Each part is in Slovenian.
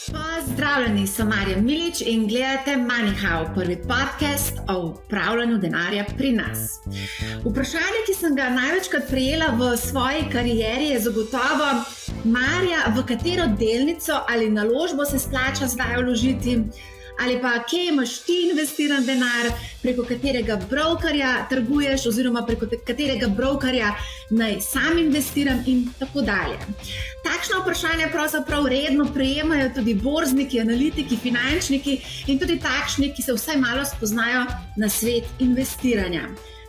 Pozdravljeni, sem Marja Milič in gledate MoneyHow, prvi podcast o upravljanju denarja pri nas. Vprašanje, ki sem ga največkrat prejela v svoji karieri, je zagotovo: Marja, v katero delnico ali naložbo se splača zdaj vložiti? Ali pa kje imaš ti investiran denar, preko katerega brokerja trguješ, oziroma preko katerega brokerja naj sam investiram in tako dalje. Takšna vprašanja pravzaprav redno prejemajo tudi borzniki, analitiki, finančniki in tudi takšni, ki se vsaj malo spoznajo na svet investiranja.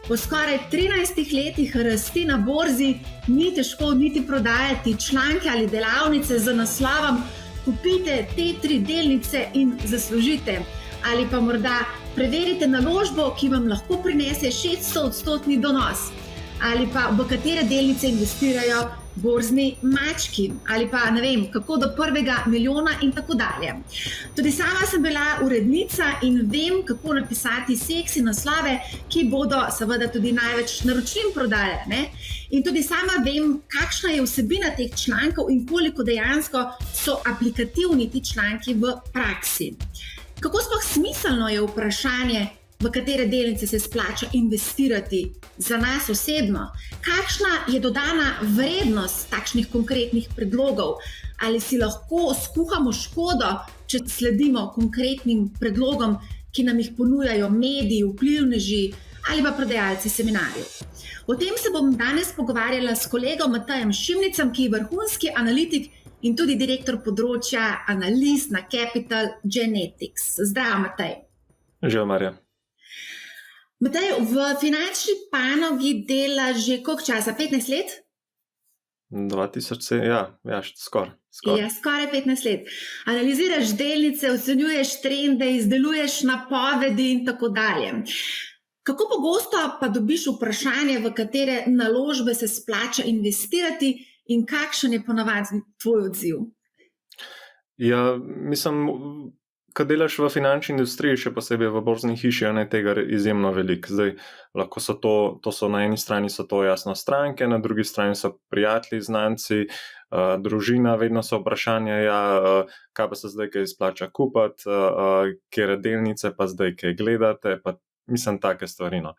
Po skoraj 13 letih rasti na borzi ni težko niti prodajati članke ali delavnice z naslovom Kupite te 3 delnice in zaslužite. Ali pa morda preverite naložbo, ki vam lahko prinese 600% donos. Ali pa v katere delnice investirajo borzni mački. Ali pa ne vem, kako do prvega milijona in tako dalje. Tudi sama sem bila urednica in vem, kako napisati seksi naslove, ki bodo seveda tudi največ naročnin prodajali, ne? In tudi sama vem, kakšna je vsebina teh člankov in koliko dejansko so aplikativni ti članki v praksi. Kako sploh smiselno je vprašanje, v katere delnice se splača investirati za nas osebno? Kakšna je dodana vrednost takšnih konkretnih predlogov? Ali si lahko skuhamo škodo, če sledimo konkretnim predlogom, ki nam jih ponujajo mediji, vplivneži ali pa prodajalci seminarjev? O tem se bom danes pogovarjala s kolegom Matejem Šimnicem, ki je vrhunski analitik in tudi direktor področja analiz na Capital Genetics. Zdravo, Matej. Živijo, Marja. Matej, v finančni panogi delaš že koliko časa? 15 let? 2007, skoraj. Ja, skoraj 15 let. Analiziraš delnice, ocenjuješ trende, izdeluješ napovedi in tako dalje. Kako pogosto pa dobiš vprašanje, v katere naložbe se splača investirati in kakšen je ponavadi tvoj odziv? Ja, mislim, ko delaš v finančni industriji, še posebej v borzni hiši, je tega izjemno veliko. Zdaj, lahko so to so na eni strani so to jasno stranke, na drugi strani so prijatelji, znanci, družina, vedno so vprašanja, kaj pa se zdaj kaj splača kupiti, kjer delnice pa zdaj kaj gledate, pa mislim take stvari. No.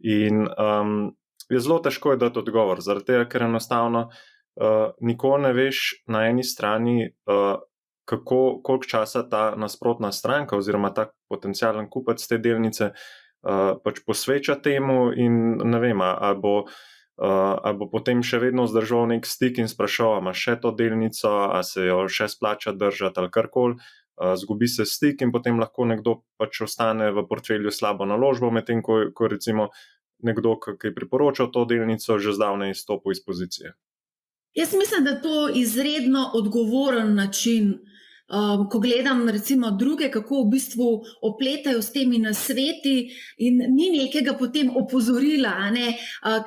In je zelo težko je dati odgovor, zaradi tega, ker enostavno nikoli ne veš na eni strani, koliko časa ta nasprotna stranka oziroma ta potencialen kupec te delnice pač posveča temu in ne vem, ali bo potem še vedno vzdržal nek stik in sprašal, ima še to delnico, ali se jo še splača držati ali karkoli. Zgubi se stik in potem lahko nekdo pač ostane v portfelju slabo naložbo, medtem ko recimo nekdo, ki je priporočal to delnico, že zdavnaj izstopil iz pozicije. Jaz mislim, da to izredno odgovoren način, ko gledam recimo druge, kako v bistvu opletajo s temi nasveti in ni nekega potem opozorila,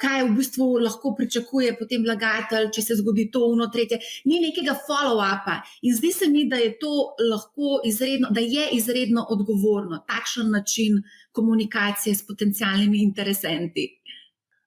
kaj v bistvu lahko pričakuje potem vlagatelj, če se zgodi to, ono, tretje. Ni nekega follow-upa in zdi se mi, da je to lahko izredno odgovorno, takšen način komunikacije s potencialnimi interesenti.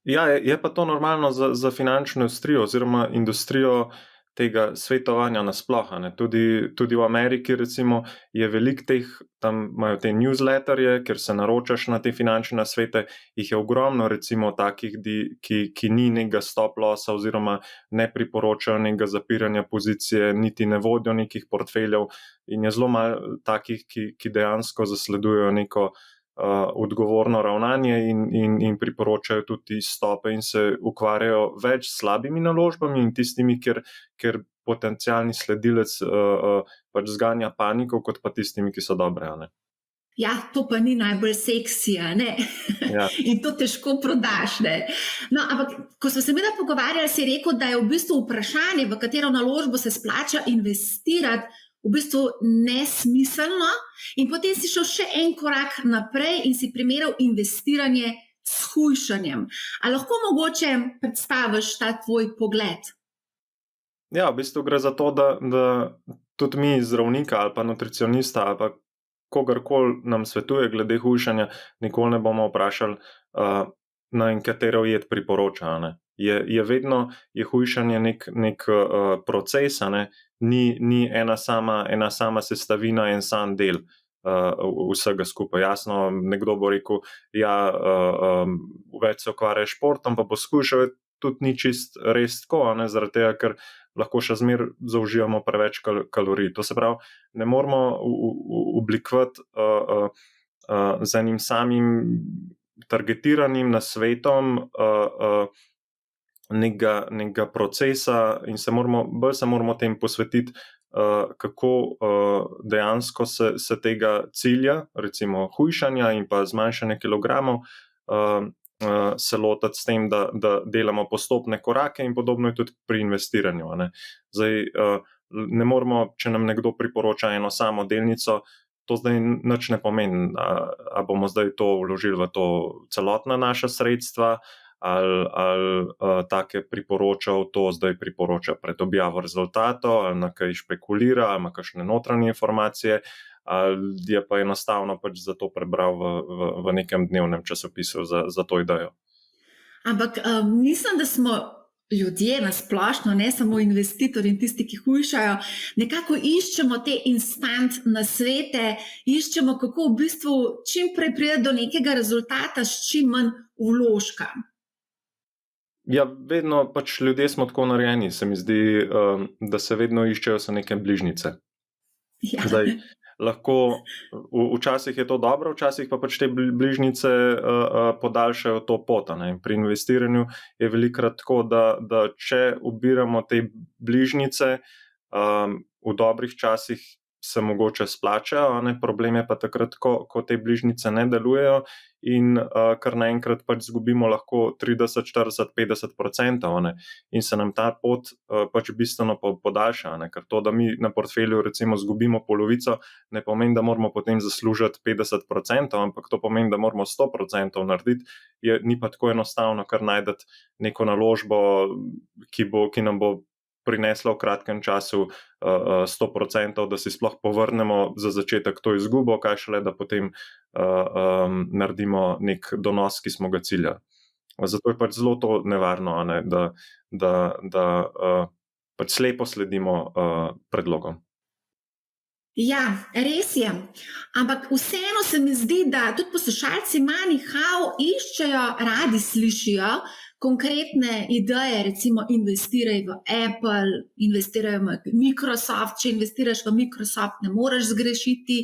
Ja, je pa to normalno za finančno industrijo oziroma industrijo tega svetovanja nasploh. Tudi v Ameriki recimo je veliko teh, tam imajo te newsletterje, ker se naročaš na te finančne nasvete, jih je ogromno recimo takih, ki ni nekega stop lossa oziroma ne priporočajo nekega zapiranja pozicije, niti ne vodijo nekih portfeljev in je zelo malo takih, ki dejansko zasledujejo neko odgovorno ravnanje in priporočajo tudi stope in se ukvarjajo več s slabimi naložbami in tistimi, kjer potencialni sledilec pač zganja paniko, kot pa tistimi, ki so dobre. Ja, to pa ni najbolj seksi, Ja. In to težko prodaš, No, ampak, ko smo se mi pogovarjali, si rekel, da je v bistvu vprašanje, v katero naložbo se splača investirati, v bistvu nesmiselno, in potem si šel še en korak naprej in si primerjal investiranje s hujšanjem. A lahko mogoče predstaviš ta tvoj pogled? Ja, v bistvu gre za to, da tudi mi zdravnika ali pa nutricionista ali pa kogarkoli nam svetuje glede hujšanja, nikoli ne bomo vprašali, na katero jed priporoča. Je vedno hujšanje nek proces, ni ena sama sestavina, en sam del vsega skupaj. Jasno, nekdo bo rekel, ja, več se ukvarja s športom, pa poskušal, tudi ni čist res tako, ne, zaradi tega, ker lahko še zmeraj zaužijamo preveč kalorij. To se pravi, ne moramo oblikovati z enim samim targetiranim nasvetom nekega procesa in se moramo tem posvetiti, kako dejansko se tega cilja, recimo hujšanja in pa zmanjšanja kilogramov, se lotiti s tem, da delamo postopne korake in podobno je tudi pri investiranju. Ne. Zdaj, ne moramo, če nam nekdo priporoča eno samo delnico, to zdaj nič ne pomeni, a bomo zdaj to vložili v to celotna naša sredstva, ali take priporočal, to zdaj priporoča pred objavo rezultatov, ali na kaj špekulira, ali ima kakšne notranje informacije, ali je pa enostavno pač za to prebral v nekem dnevnem časopisu za to idejo. Ampak mislim, da smo ljudje nasplošno, ne samo investitorji in tisti, ki hujšajo, nekako iščemo te instant nasvete, iščemo, kako v bistvu čim prej priti do nekega rezultata s čim manj vložka. Ja, vedno pač ljudje smo tako narejeni, se mi zdi, da se vedno iščejo so neke bližnjice. Ja. Zdaj, lahko, včasih je to dobro, včasih pa pač te bližnjice podaljšajo to pot. Ne? Pri investiranju je velikokrat tako, da če ubiramo te bližnjice, v dobrih časih se mogoče splačajo, ne? Problem je pa takrat, ko te bližnjice ne delujejo in kar naenkrat pač zgubimo lahko 30, 40, 50%, ne? In se nam ta pot pač bistveno podaljša, ne? Ker to, da mi na portfelju recimo zgubimo polovico, ne pomeni, da moramo potem zaslužiti 50%, ampak to pomeni, da moramo 100% narediti, ni pa tako enostavno kar najdeti neko naložbo, ki nam bo prinesla v kratkem času 100%, da si sploh povrnemo za začetek to izgubo, kaj šele, da potem naredimo nek donos, ki smo ga ciljali. Zato je pač zelo to nevarno, ne, da pač slepo sledimo predlogom. Ja, res je. Ampak vseeno se mi zdi, da tudi poslušalci Money How iščejo, radi slišijo konkretne ideje, recimo investiraj v Apple, investiraj v Microsoft, če investiraš v Microsoft, ne moreš zgrešiti,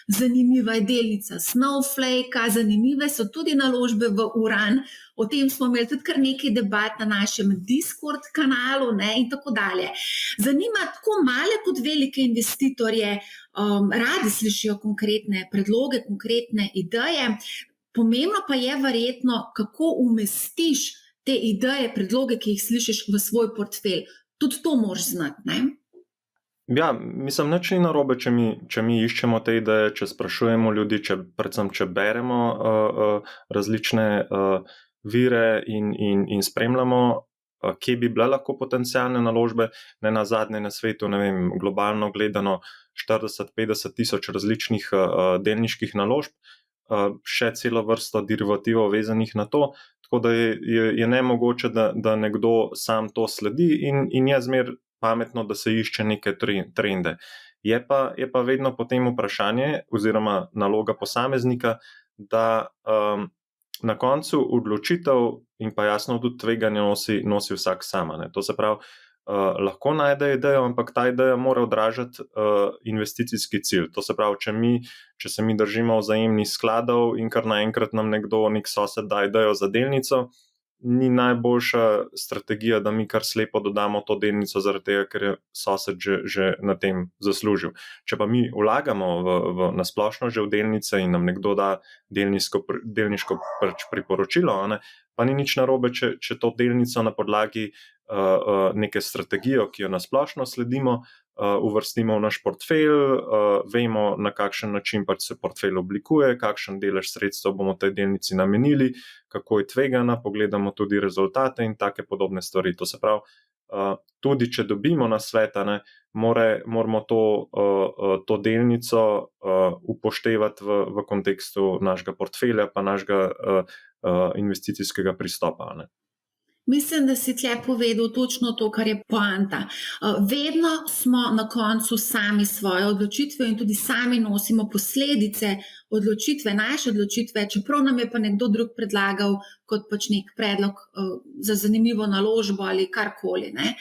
zanimiva je delnica Snowflake, zanimive so tudi naložbe v Uran, o tem smo imeli tudi kar nekaj debat na našem Discord kanalu, ne, in tako dalje. Zanima tako male kot velike investitorje, radi slišijo konkretne predloge, konkretne ideje, pomembno pa je verjetno, kako umestiš te ideje, predloge, ki jih slišiš v svoj portfelj. Tudi to moraš znati, ne? Ja, mislim, nič ni narobe, če mi iščemo te ideje, če sprašujemo ljudi, predvsem če beremo različne vire in spremljamo, kje bi bile lahko potencialne naložbe. Ne nazadnje na svetu, ne vem, globalno gledano 40-50 tisoč različnih delniških naložb, še celo vrsto derivativov vezanih na to, tako da je nemogoče, da nekdo sam to sledi in je zmer pametno, da se išče neke trende. Je pa vedno potem vprašanje oziroma naloga posameznika, da na koncu odločitev in pa jasno tudi tveganje nosi vsak sama. Ne. To se pravi, lahko najde idejo, ampak ta ideja mora odražati investicijski cilj. To se pravi, če se mi držimo vzajemnih skladov in kar naenkrat nam nek sosed da idejo za delnico, ni najboljša strategija, da mi kar slepo dodamo to delnico, zaradi tega, ker je sosed že na tem zaslužil. Če pa mi vlagamo na splošno že v delnice in nam nekdo da delniško priporočilo, ne, pa ni nič narobe, če to delnico na podlagi neke strategijo, ki jo na splošno sledimo, uvrstimo v naš portfelj, vemo, na kakšen način pač se portfelj oblikuje, kakšen delež sredstev bomo tej delnici namenili, kako je tvegana, pogledamo tudi rezultate in take podobne stvari. To se pravi, tudi če dobimo nasvete, moramo to delnico upoštevati v kontekstu našega portfelja pa našega investicijskega pristopa. Ne. Mislim, da si tle povedal točno to, kar je poanta. Vedno smo na koncu sami svoje odločitve in tudi sami nosimo posledice odločitve, naše odločitve, čeprav nam je pa nekdo drug predlagal kot pač nek predlog za zanimivo naložbo ali karkoli, ne.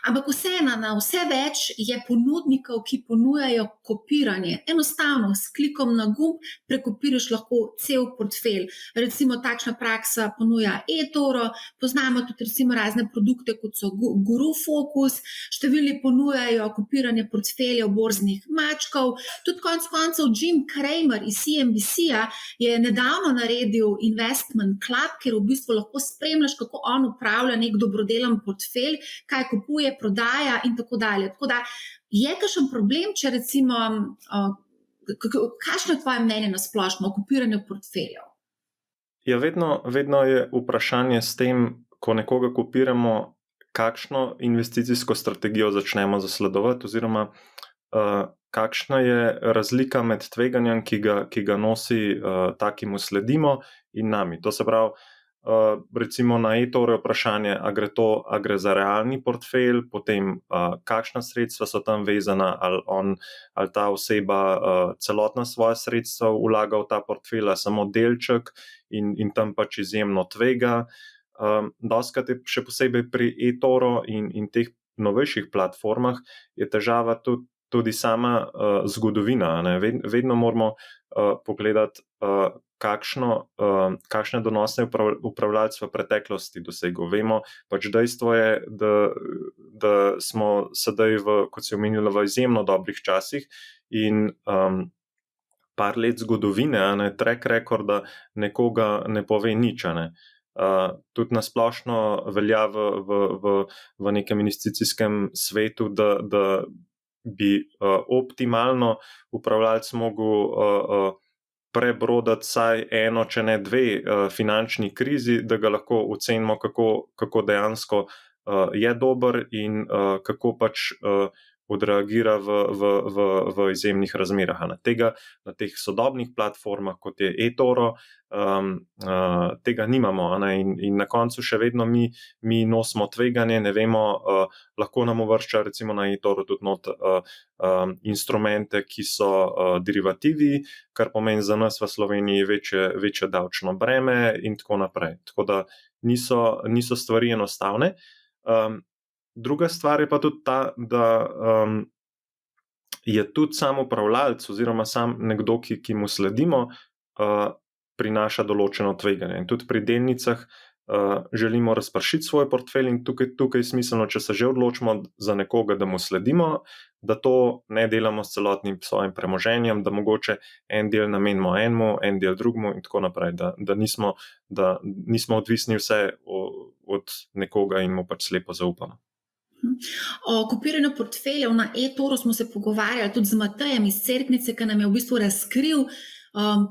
Ampak vseeno, na vse več je ponudnikov, ki ponujajo kopiranje. Enostavno, s klikom na gumb prekopiraš lahko cel portfelj. Recimo takšna praksa ponuja eToro, poznamo tudi recimo razne produkte, kot so Guru Focus, številni ponujajo kopiranje portfeljev borznih mačkov, tudi konec koncev Jim Cramer iz CNBC-ja je nedavno naredil Investment Club, kjer v bistvu lahko spremljaš, kako on upravlja nek dobrodelen portfelj, kaj kupuje, prodaja in tako dalje. Tako da je kakšen problem, če recimo, kakšno je tvoje mnenje na splošno o kopiranju portfeljev? Ja, vedno je vprašanje s tem, ko nekoga kopiramo, kakšno investicijsko strategijo začnemo zasledovati, oziroma kakšna je razlika med tveganjem, ki ga nosi ta, ki mu sledimo, in nami. To se pravi, recimo na eToro je vprašanje, a gre za realni portfelj, potem kakšna sredstva so tam vezana, ali ta oseba celotna svoja sredstva vlaga v ta portfelj, ali samo delček in tam pač izjemno tvega. Dostikrat je še posebej pri eToro in teh novejših platformah je težava tudi sama zgodovina, ne. Vedno moramo pogledati, kakšne donosne upravljalec v preteklosti dosegel. Vemo, pač dejstvo je, da smo sedaj, kot si omenila, v izjemno dobrih časih in par let zgodovine, ne, track recorda nekoga ne pove nič, ne. Tudi nasplošno velja v nekem investicijskem svetu, da bi optimalno upravljalec mogel prebrodati vsaj eno, če ne dve finančni krizi, da ga lahko ocenimo, kako dejansko je dober in kako pač odreagira v izjemnih razmerah. Tega na teh sodobnih platformah, kot je eToro, tega nimamo, ne? In na koncu še vedno mi nosimo tveganje, ne vemo, lahko nam uvršča recimo na eToro tudi not instrumente, ki so derivativi, kar pomeni za nas v Sloveniji večje davčno breme in tako naprej. Tako da niso stvari enostavne. Druga stvar je pa tudi ta, da je tudi sam upravljalec oziroma sam nekdo, ki mu sledimo, prinaša določeno tveganje. In tudi pri delnicah želimo razpršiti svoj portfelj in tukaj je smiselno, če se že odločimo za nekoga, da mu sledimo, da to ne delamo s celotnim svojim premoženjem, da mogoče en del namenimo enemu, en del drugemu in tako naprej, da nismo odvisni vse od nekoga in mu pač slepo zaupamo. O kopiranju portfeljev na eToro smo se pogovarjali tudi z Matejem iz Cerknice, ki nam je v bistvu razkril,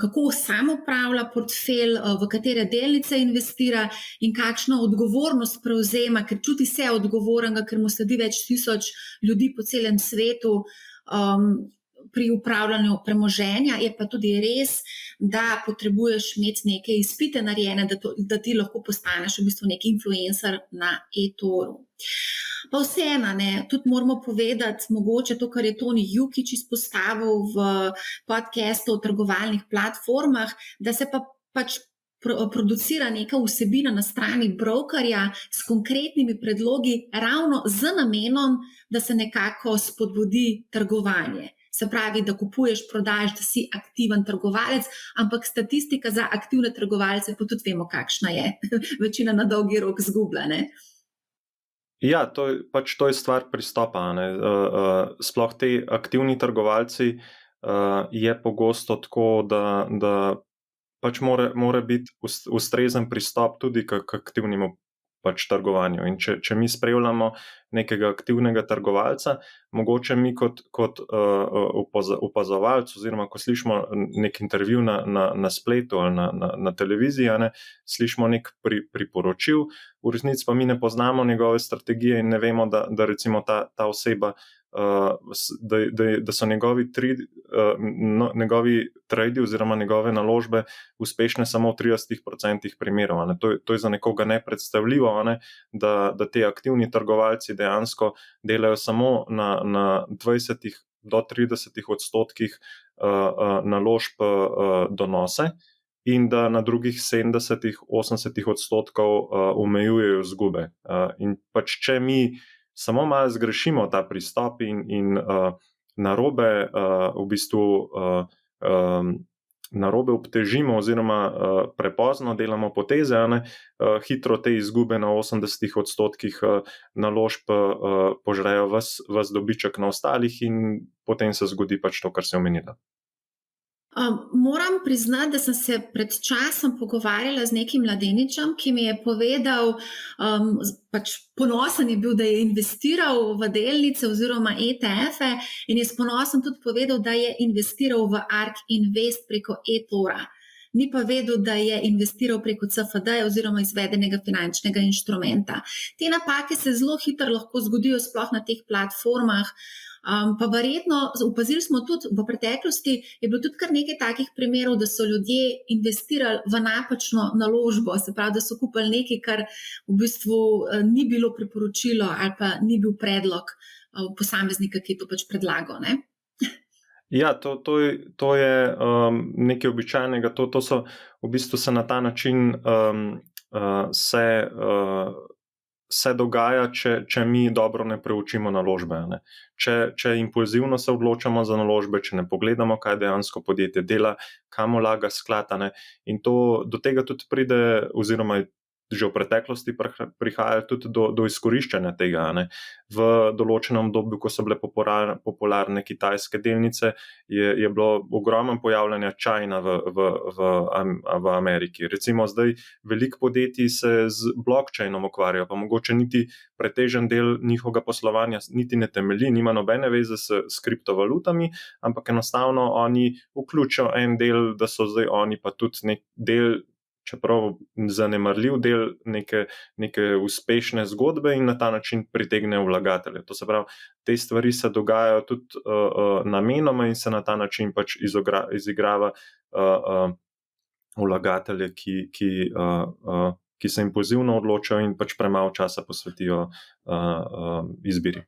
kako sam upravlja portfelj, v katere delnice investira in kakšno odgovornost prevzema, ker čuti se odgovornega, ker mu sledi več tisoč ljudi po celem svetu pri upravljanju premoženja. Je pa tudi res, da potrebuješ imeti neke izpite narejene, da ti lahko postaneš v bistvu nek influencer na eToru. Pa vseeno, tudi moramo povedati, mogoče to, kar je Toni Jukić izpostavil v podcastu o trgovalnih platformah, da se pač producira neka vsebina na strani brokerja s konkretnimi predlogi ravno z namenom, da se nekako spodbudi trgovanje. Se pravi, da kupuješ, prodajaš, da si aktiven trgovalec, ampak statistika za aktivne trgovalce pa tudi vemo, kakšna je. Večina na dolgi rok izgublja, ne? Ja, to je stvar pristopa, ne. Sploh te aktivni trgovalci je pogosto tako, da pač mora biti ustrezen pristop tudi k aktivnemu pač trgovanju. In če mi spremljamo nekega aktivnega trgovalca, mogoče mi kot opazovalci oziroma ko slišimo nek intervju na spletu ali na televiziji, slišimo nek priporočil, v resnici pa mi ne poznamo njegove strategije in ne vemo, da recimo ta oseba da so njegovi tradi oziroma njegove naložbe uspešne samo v 30% primerov. To je za nekoga nepredstavljivo, da te aktivni trgovalci dejansko delajo samo na 20 do 30% naložb donose in da na drugih 70-80% omejujejo izgube. In pač če mi samo malo zgrešimo ta pristop in narobe v bistvu narobe obtežimo oziroma prepozno delamo poteze, hitro te izgube na 80% naložb požrejo ves dobiček na ostalih in potem se zgodi pač to, kar se je omenila. Moram priznati, da sem se pred časom pogovarjala z nekim mladeničem, ki mi je povedal, pač ponosen je bil, da je investiral v delnice oziroma ETF-e in je s ponosom tudi povedal, da je investiral v ARK Invest preko eTora. Ni pa vedel, da je investiral preko CFD oziroma izvedenega finančnega inštrumenta. Te napake se zelo hitro lahko zgodijo sploh na teh platformah. Pa verjetno, opazili smo tudi v preteklosti, je bilo tudi kar nekaj takih primerov, da so ljudje investirali v napačno naložbo, se pravi, da so kupili nekaj, kar v bistvu ni bilo priporočilo ali pa ni bil predlog posameznika, ki je to pač predlagal, ne? Ja, to je nekaj običajnega, to so v bistvu se na ta način se dogaja, če mi dobro ne preučimo naložbe. Če impulzivno se odločamo za naložbe, če ne pogledamo, kaj dejansko podjetje dela, kam vlaga sklad. In do tega tudi pride, oziroma že v preteklosti prihaja tudi do izkoriščanja tega. V določenem obdobju, ko so bile popularne kitajske delnice, je bilo ogromno pojavljanja China v Ameriki. Recimo zdaj veliko podjetij se z blockchainom ukvarjajo, pa mogoče niti pretežen del njihovega poslovanja niti ne temelji, nima nobene veze s kriptovalutami, ampak enostavno oni vključijo en del, da so zdaj oni pa tudi nek del, čeprav zanemarljiv del neke uspešne zgodbe in na ta način pritegnejo vlagatelje. To se pravi, te stvari se dogajajo tudi namenoma in se na ta način pač izigrava vlagatelje, ki se impulzivno odločajo in pač premalo časa posvetijo izbiri.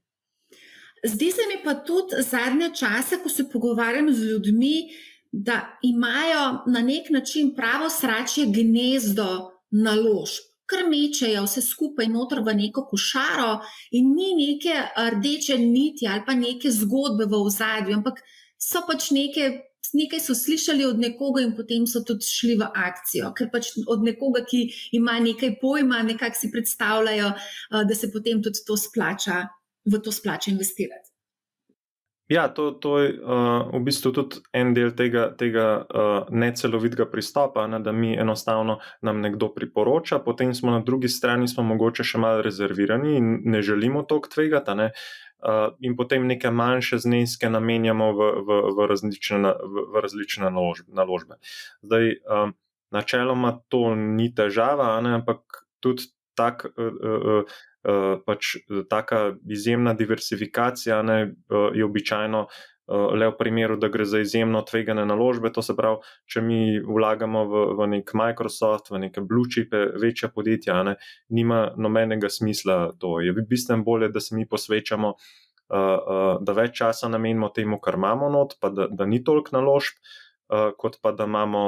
Zdi se mi pa tudi zadnje čase, ko se pogovarjam z ljudmi, da imajo na nek način pravo sračje gnezdo naložb, kar mečejo vse skupaj noter v neko košaro in ni neke rdeče niti ali pa neke zgodbe v ozadju, ampak so pač nekaj so slišali od nekoga in potem so tudi šli v akcijo, ker pač od nekoga, ki ima nekaj pojma, nekako si predstavljajo, da se potem tudi v to splača investirati. Ja, to je v bistvu tudi en del tega necelovitega pristopa, da mi enostavno nam nekdo priporoča, potem smo na drugi strani mogoče še malo rezervirani in ne želimo toliko tvegati, in potem neke manjše zneske namenjamo v različne naložbe. Zdaj, načeloma to ni težava, ampak tudi taka izjemna diversifikacija je običajno le v primeru, da gre za izjemno tvegane naložbe. To se pravi, če mi vlagamo v nek Microsoft, v neke blue chipe, večja podjetja, nima nobenega smisla to. Je bistveno bolje, da se mi posvečamo, da več časa namenimo temu, kar imamo not, pa da ni toliko naložb, kot pa da imamo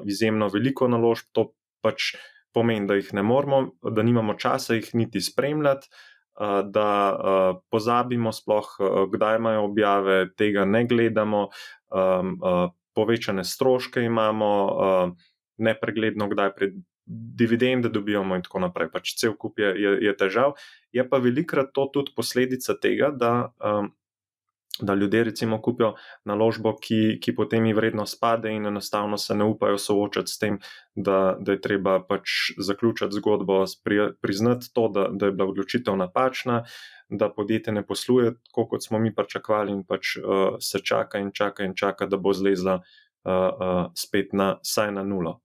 izjemno veliko naložb. To pač pomeni, da jih ne moremo, da nimamo časa jih niti spremljati, da pozabimo sploh, kdaj imajo objave, tega ne gledamo, povečane stroške imamo, nepregledno, kdaj dividende dobivamo in tako naprej. Pač cel kup je težav. Je pa velikokrat to tudi posledica tega, da ljudje recimo kupijo naložbo, ki potem ji vrednost pade in enostavno se ne upajo soočati s tem, da je treba pač zaključiti zgodbo, priznati to, da je bila odločitev napačna, da podjetje ne posluje tako, kot smo mi pričakovali in pač se čaka in čaka, da bo zlezla spet vsaj na nulo.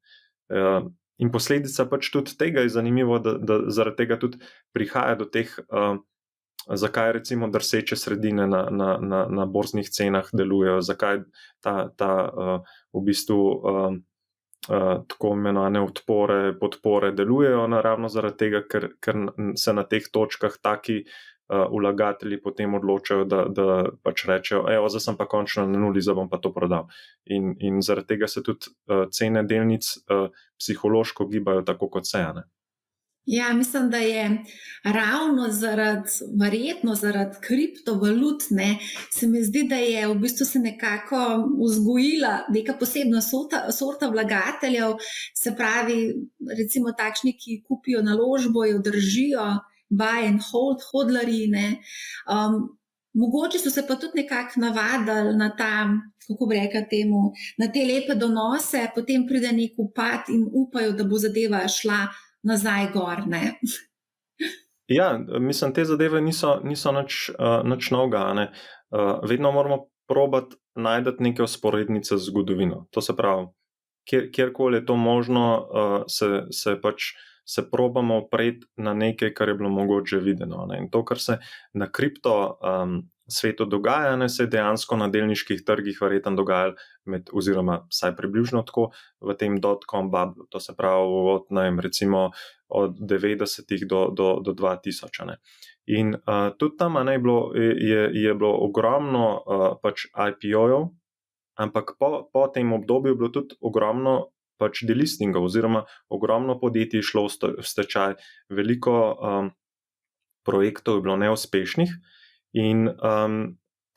In posledica pač tudi tega je zanimivo, da zaradi tega tudi prihaja do teh zakaj recimo drseče sredine na borznih cenah delujejo, zakaj v bistvu tako imenovane podpore delujejo, naravno zaradi tega, ker se na teh točkah taki vlagatelji potem odločajo, da pač rečejo, zdaj sem pa končno na nuli, zdaj bom pa to prodal. In zaradi tega se tudi cene delnic psihološko gibajo tako, kot se, ne. Ja, mislim, da je ravno verjetno zaradi kriptovalut, se mi zdi, da je v bistvu se nekako vzgojila neka posebna sorta vlagateljev, se pravi, recimo takšni, ki kupijo naložbo, jo držijo, buy and hold, hodlarji, mogoče so se pa tudi nekako navadili na kako bi rekla temu, na te lepe donose, potem pride nek upad in upajo, da bo zadeva šla nazaj gor, ne? Ja, mislim, te zadeve niso nič novega, ne. Vedno moramo probati najti neke vzporednice z zgodovino. To se pravi, kjerkoli je to možno, se probamo opreti na nekaj, kar je bilo mogoče videno, ne. In to, kar se na kripto svetu dogaja, se je dejansko na delniških trgih verjetno dogajalo oziroma vsaj približno tako v tem dot-com bublu. To se pravi recimo od 90-ih do 2000, ne. In tudi tam je bilo ogromno pač IPO-jev, ampak po tem obdobju je bilo tudi ogromno pač delistingov oziroma ogromno podjetij je šlo v stečaj, veliko projektov je bilo neuspešnih.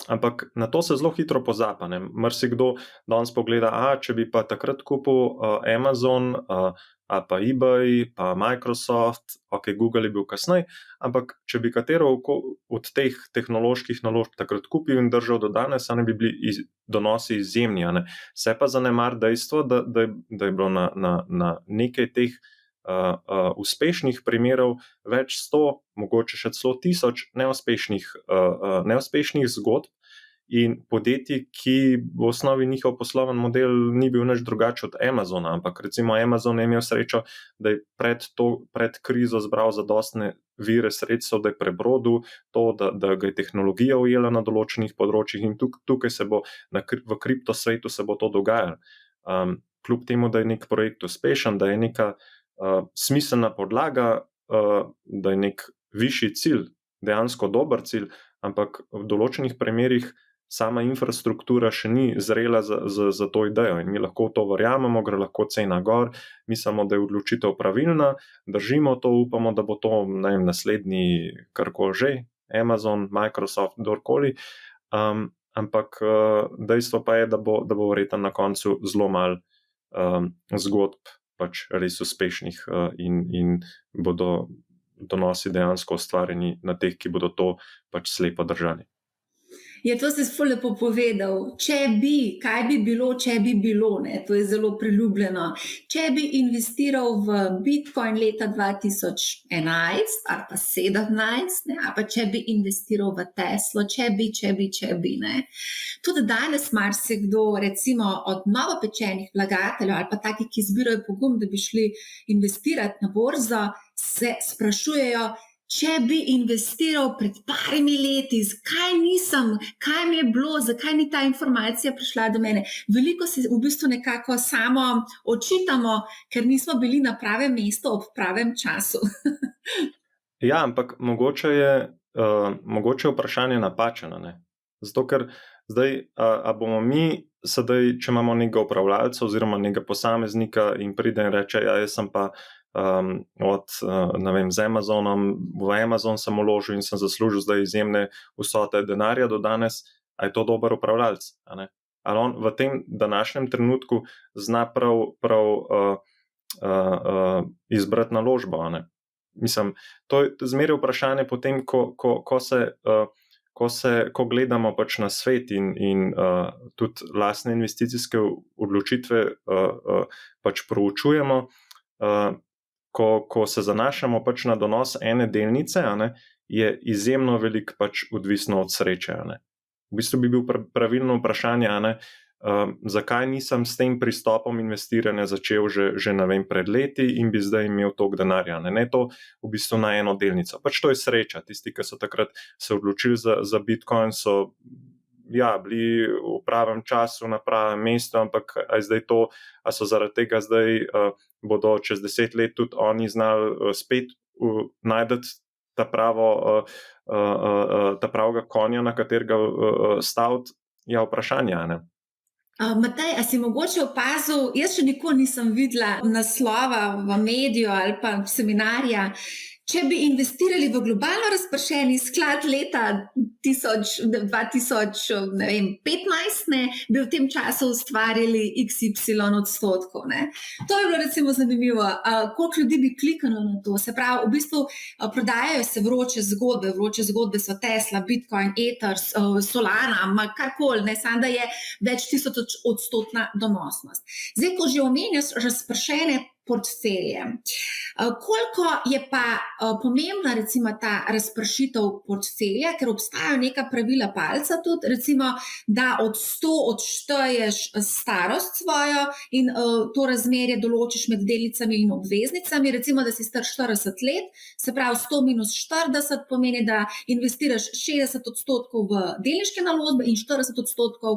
Ampak na to se zelo hitro pozabi, ne. Marsikdo danes pogleda, če bi pa takrat kupil Amazon, pa eBay, pa Microsoft, Google je bil kasneje, ampak če bi katero od teh tehnoloških naložb takrat kupil in držal do danes, bi bili donosi izjemni, ne. Se pa zanemar dejstvo, da je bilo na nekaj teh uspešnih primerov več 100, mogoče še celo 1000 neuspešnih zgodb in podjetij, ki v osnovi njihov posloven model ni bil nič drugače od Amazona, ampak recimo Amazon je imel srečo, da je pred krizo zbral zadostne vire sredstev, da je prebrodil to, da ga je tehnologija ujela na določenih področjih in tukaj se bo v kripto svetu se bo to dogajalo. Kljub temu, da je nek projekt uspešen, da je neka smiselna podlaga, da je nek višji cilj, dejansko dober cilj, ampak v določenih primerih sama infrastruktura še ni zrela za to idejo in mi lahko to verjamemo, gre lahko cena gor, mislimo, da je odločitev pravilna, držimo to, upamo, da bo to naslednji karkoli že, Amazon, Microsoft, kdorkoli, ampak dejstvo pa je, da bo verjetno na koncu zelo malo zgodb pač res uspešnih in bodo donosi dejansko ustvarjeni na teh, ki bodo to pač slepo držali. Ja, to si ful lepo povedal. Kaj bi bilo, če bi bilo, ne? To je zelo priljubljeno. Če bi investiral v Bitcoin leta 2011 ali pa 2017, ali pa če bi investiral v Teslo, če bi, ne. Tudi danes marsikdo, recimo od novopečenih vlagateljev ali pa takih, ki zbirajo pogum, da bi šli investirati na borzo, se sprašujejo, če bi investiral pred parimi leti, kaj mi je bilo, zakaj ni ta informacija prišla do mene. Veliko se v bistvu nekako samo očitamo, ker nismo bili na pravem mestu ob pravem času. Ja, ampak mogoče je vprašanje napačeno, ne. Zato, ker zdaj, a bomo mi sedaj, če imamo nekega upravljalca oziroma nekega posameznika in pride in reče, jaz sem pa z Amazonom, v Amazon sem vložil in sem zaslužil zdaj izjemne vsote denarja do danes, a je to dober upravljalec, a ne? Ali on v tem današnjem trenutku zna prav izbrati naložbo, a ne? Mislim, to je zmeraj vprašanje potem, ko gledamo pač na svet in tudi lastne investicijske odločitve pač proučujemo, ko se zanašamo pač na donos ene delnice, a ne, je izjemno veliko pač odvisno od sreče, a ne. V bistvu bi bil pravilno vprašanje, a ne, zakaj nisem s tem pristopom investiranja začel že ne vem, pred leti in bi zdaj imel toliko denarja. Ne to v bistvu na eno delnico. Pač to je sreča. Tisti, ki so takrat se odločili za Bitcoin, so bili v pravem času na pravem mestu, ampak a so zaradi tega zdaj bodo čez 10 let tudi oni znali spet najdeti ta pravega konja, na katerega staviti, vprašanje, ne? Matej, a si mogoče opazil, jaz še nikoli nisem videla naslova v mediju ali pa seminarja, če bi investirali v globalno razpršeni sklad leta 2015, bi v tem času ustvarili XY odstotkov. Ne? To je bilo recimo zanimivo. Koliko ljudi bi kliknilo na to? Se pravi, v bistvu prodajajo se vroče zgodbe so Tesla, Bitcoin, Ether, Solana, karkoli, samo da je več 1000% donosnost. Zdaj, ko že omenjaš razpršene portfelje. Koliko je pa pomembna recimo ta razpršitev portfelja, ker obstajajo neka pravila palca tudi, recimo, da od 100 odšteješ starost svojo in to razmerje določiš med delnicami in obveznicami, recimo, da si star 40 let, se pravi 100 minus 40 pomeni, da investiraš 60% v delniške naložbe in 40%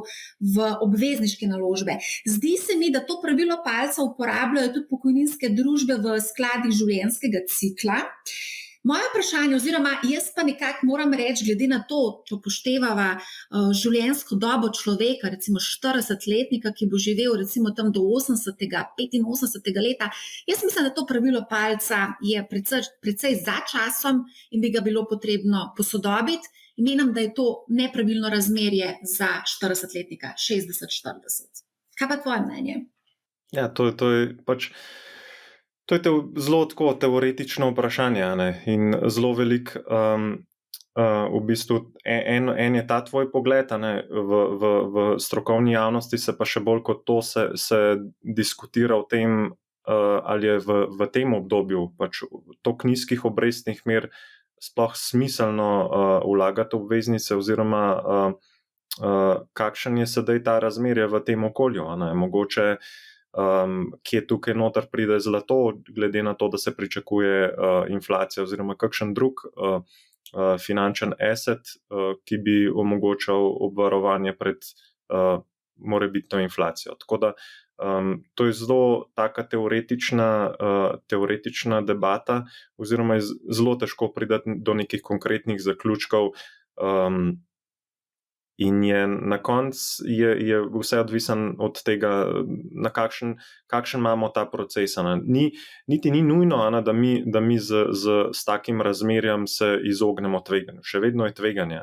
v obvezniške naložbe. Zdi se mi, da to pravilo palca uporabljajo tudi pokojninske družbe v skladih življenjskega cikla. Moje vprašanje, oziroma jaz pa nekako moram reči, glede na to, če upoštevava življenjsko dobo človeka, recimo 40-letnika, ki bo živel recimo tam do 85. leta, jaz mislim, da to pravilo palca je precej za časom in bi ga bilo potrebno posodobiti. In menim, da je to nepravilno razmerje za 40-letnika, 60-40. Kaj pa tvoje mnenje? Ja, to je pač. To je zelo tako teoretično vprašanje, ne? In zelo velik, v bistvu, en je ta tvoj pogled, ne? V strokovni javnosti se pa še bolj kot to se diskutira o tem, ali je v tem obdobju pač toliko nizkih obrestnih mer sploh smiselno vlagati obveznice oziroma kakšen je sedaj ta razmerje v tem okolju, ne? Mogoče kje tukaj noter pride zlato, glede na to, da se pričakuje inflacija oziroma kakšen drug finančen asset, ki bi omogočal obvarovanje pred morebitno inflacijo. Tako da to je zelo taka teoretična debata oziroma je zelo težko priti do nekih konkretnih zaključkov. In je na koncu je vse odvisen od tega, na kakšen imamo ta proces. Niti ni nujno, da mi s takim razmerjem se izognemo tveganju. Še vedno je tveganje.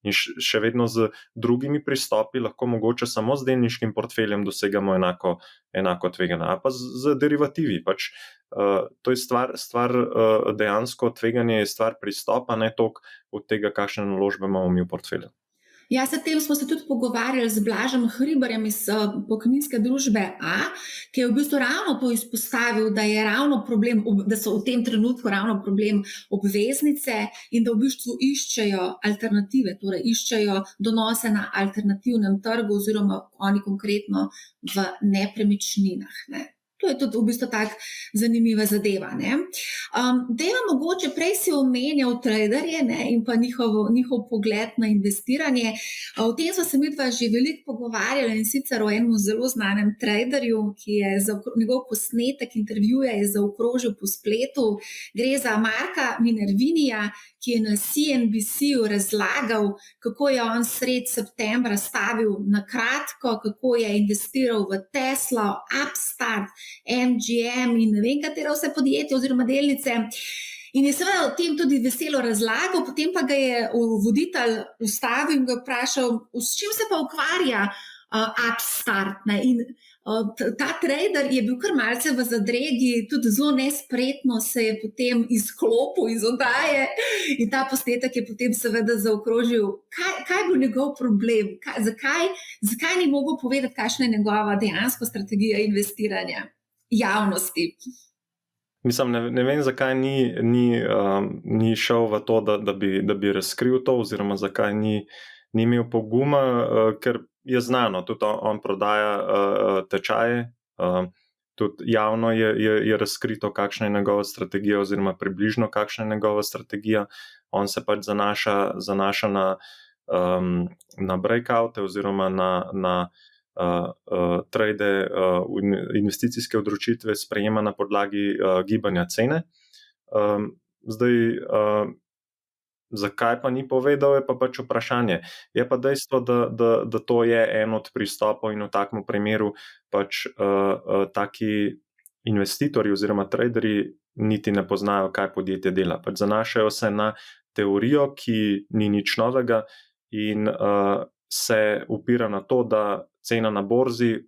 In še vedno z drugimi pristopi lahko mogoče samo z delniškim portfeljem dosegamo enako tveganje. A pa z derivativi. Pač, to je stvar dejansko tveganje, je stvar pristopa, ne toliko od tega, kakšne naložbe imamo mi v portfelju. Ja, s tem smo se tudi pogovarjali z Blažem Hribarjem iz pokojninske družbe A, ki je v bistvu ravno to izpostavil, da je ravno problem, da so v tem trenutku ravno problem obveznice in da v bistvu iščejo alternative, torej iščejo donose na alternativnem trgu oziroma oni konkretno v nepremičninah, ne. To je tudi v bistvu tak zanimiva zadeva, ne. Dejva mogoče, prej si omenjal traderje, ne, in pa njihov pogled na investiranje. O tem smo se midva že veliko pogovarjali in sicer o enem zelo znanem traderju, ki je njegov posnetek intervjuja je zaokrožil po spletu. Gre za Marka Minervinija, ki je na CNBC-ju razlagal, kako je on sredi septembra stavil na kratko, kako je investiral v Tesla, Upstart, MGM in ne vem katero vse podjetje oziroma delnice. In je seveda o tem tudi veselo razlagal, potem pa ga je voditelj ustavil in ga vprašal, s čim se pa ukvarja Upstart, ne? In ta trader je bil kar malce v zadregi, tudi zelo nespretno se je potem izklopil iz oddaje in ta posnetek je potem seveda zaokrožil, kaj je bil njegov problem, zakaj ni mogel povedati, kakšna je njegova dejansko strategija investiranja javnosti. Mislim, ne vem, zakaj ni šel v to, da bi razkril to, oziroma zakaj ni imel poguma, ker je znano, tudi on prodaja tečaje, tudi javno je razkrito, kakšna je njegova strategija, oziroma približno kakšna je njegova strategija. On se pač zanaša na breakoute oziroma na trade, investicijske odločitve sprejema na podlagi gibanja cene. Zdaj, zakaj pa ni povedal, je pa pač vprašanje. Je pa dejstvo, da to je en od pristopov in v takem primeru pač taki investitorji oziroma traderji niti ne poznajo, kaj podjetje dela. Pač zanašajo se na teorijo, ki ni nič novega in se upira na to, da cena na borzi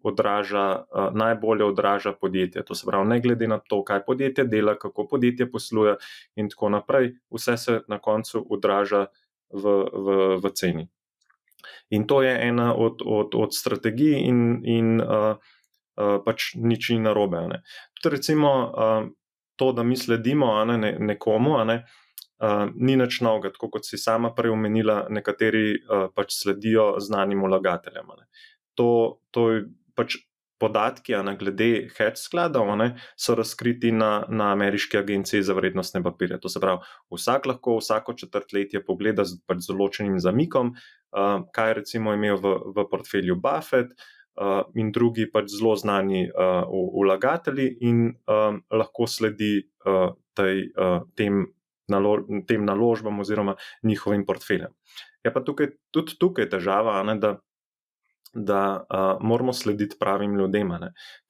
najbolje odraža podjetje. To se pravi, ne glede na to, kaj podjetje dela, kako podjetje posluje in tako naprej, vse se na koncu odraža v ceni. In to je ena od strategij in pač nič ni narobe. Tudi recimo to, da mi sledimo nekomu, ni nič novega, tako kot si sama prej omenila, nekateri pač sledijo znanim vlagateljem. To je pač podatki glede hedge skladov so razkriti na ameriški agenciji za vrednostne papirje. To se pravi, vsak lahko vsako četrtletje pogleda pač z določenim zamikom, kaj recimo imel v portfelju Buffett in drugi pač zelo znani vlagatelji in lahko sledi tem naložbam oziroma njihovim portfeljem. Je pa tudi tukaj težava, da moramo slediti pravim ljudem,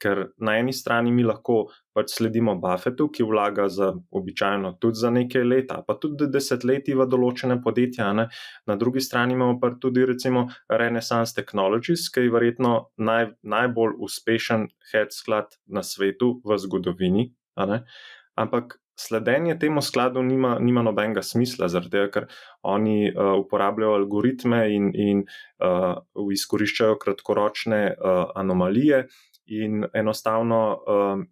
ker na eni strani mi lahko pač sledimo Buffettu, ki vlaga običajno tudi za nekaj leta, pa tudi desetletij v določene podjetja. Na drugi strani imamo pa tudi recimo Renaissance Technologies, ki je verjetno najbolj uspešen hedge sklad na svetu v zgodovini, ampak sledenje temu skladu nima nobenega smisla, zaradi tega, ker oni uporabljajo algoritme in izkoriščajo kratkoročne anomalije in enostavno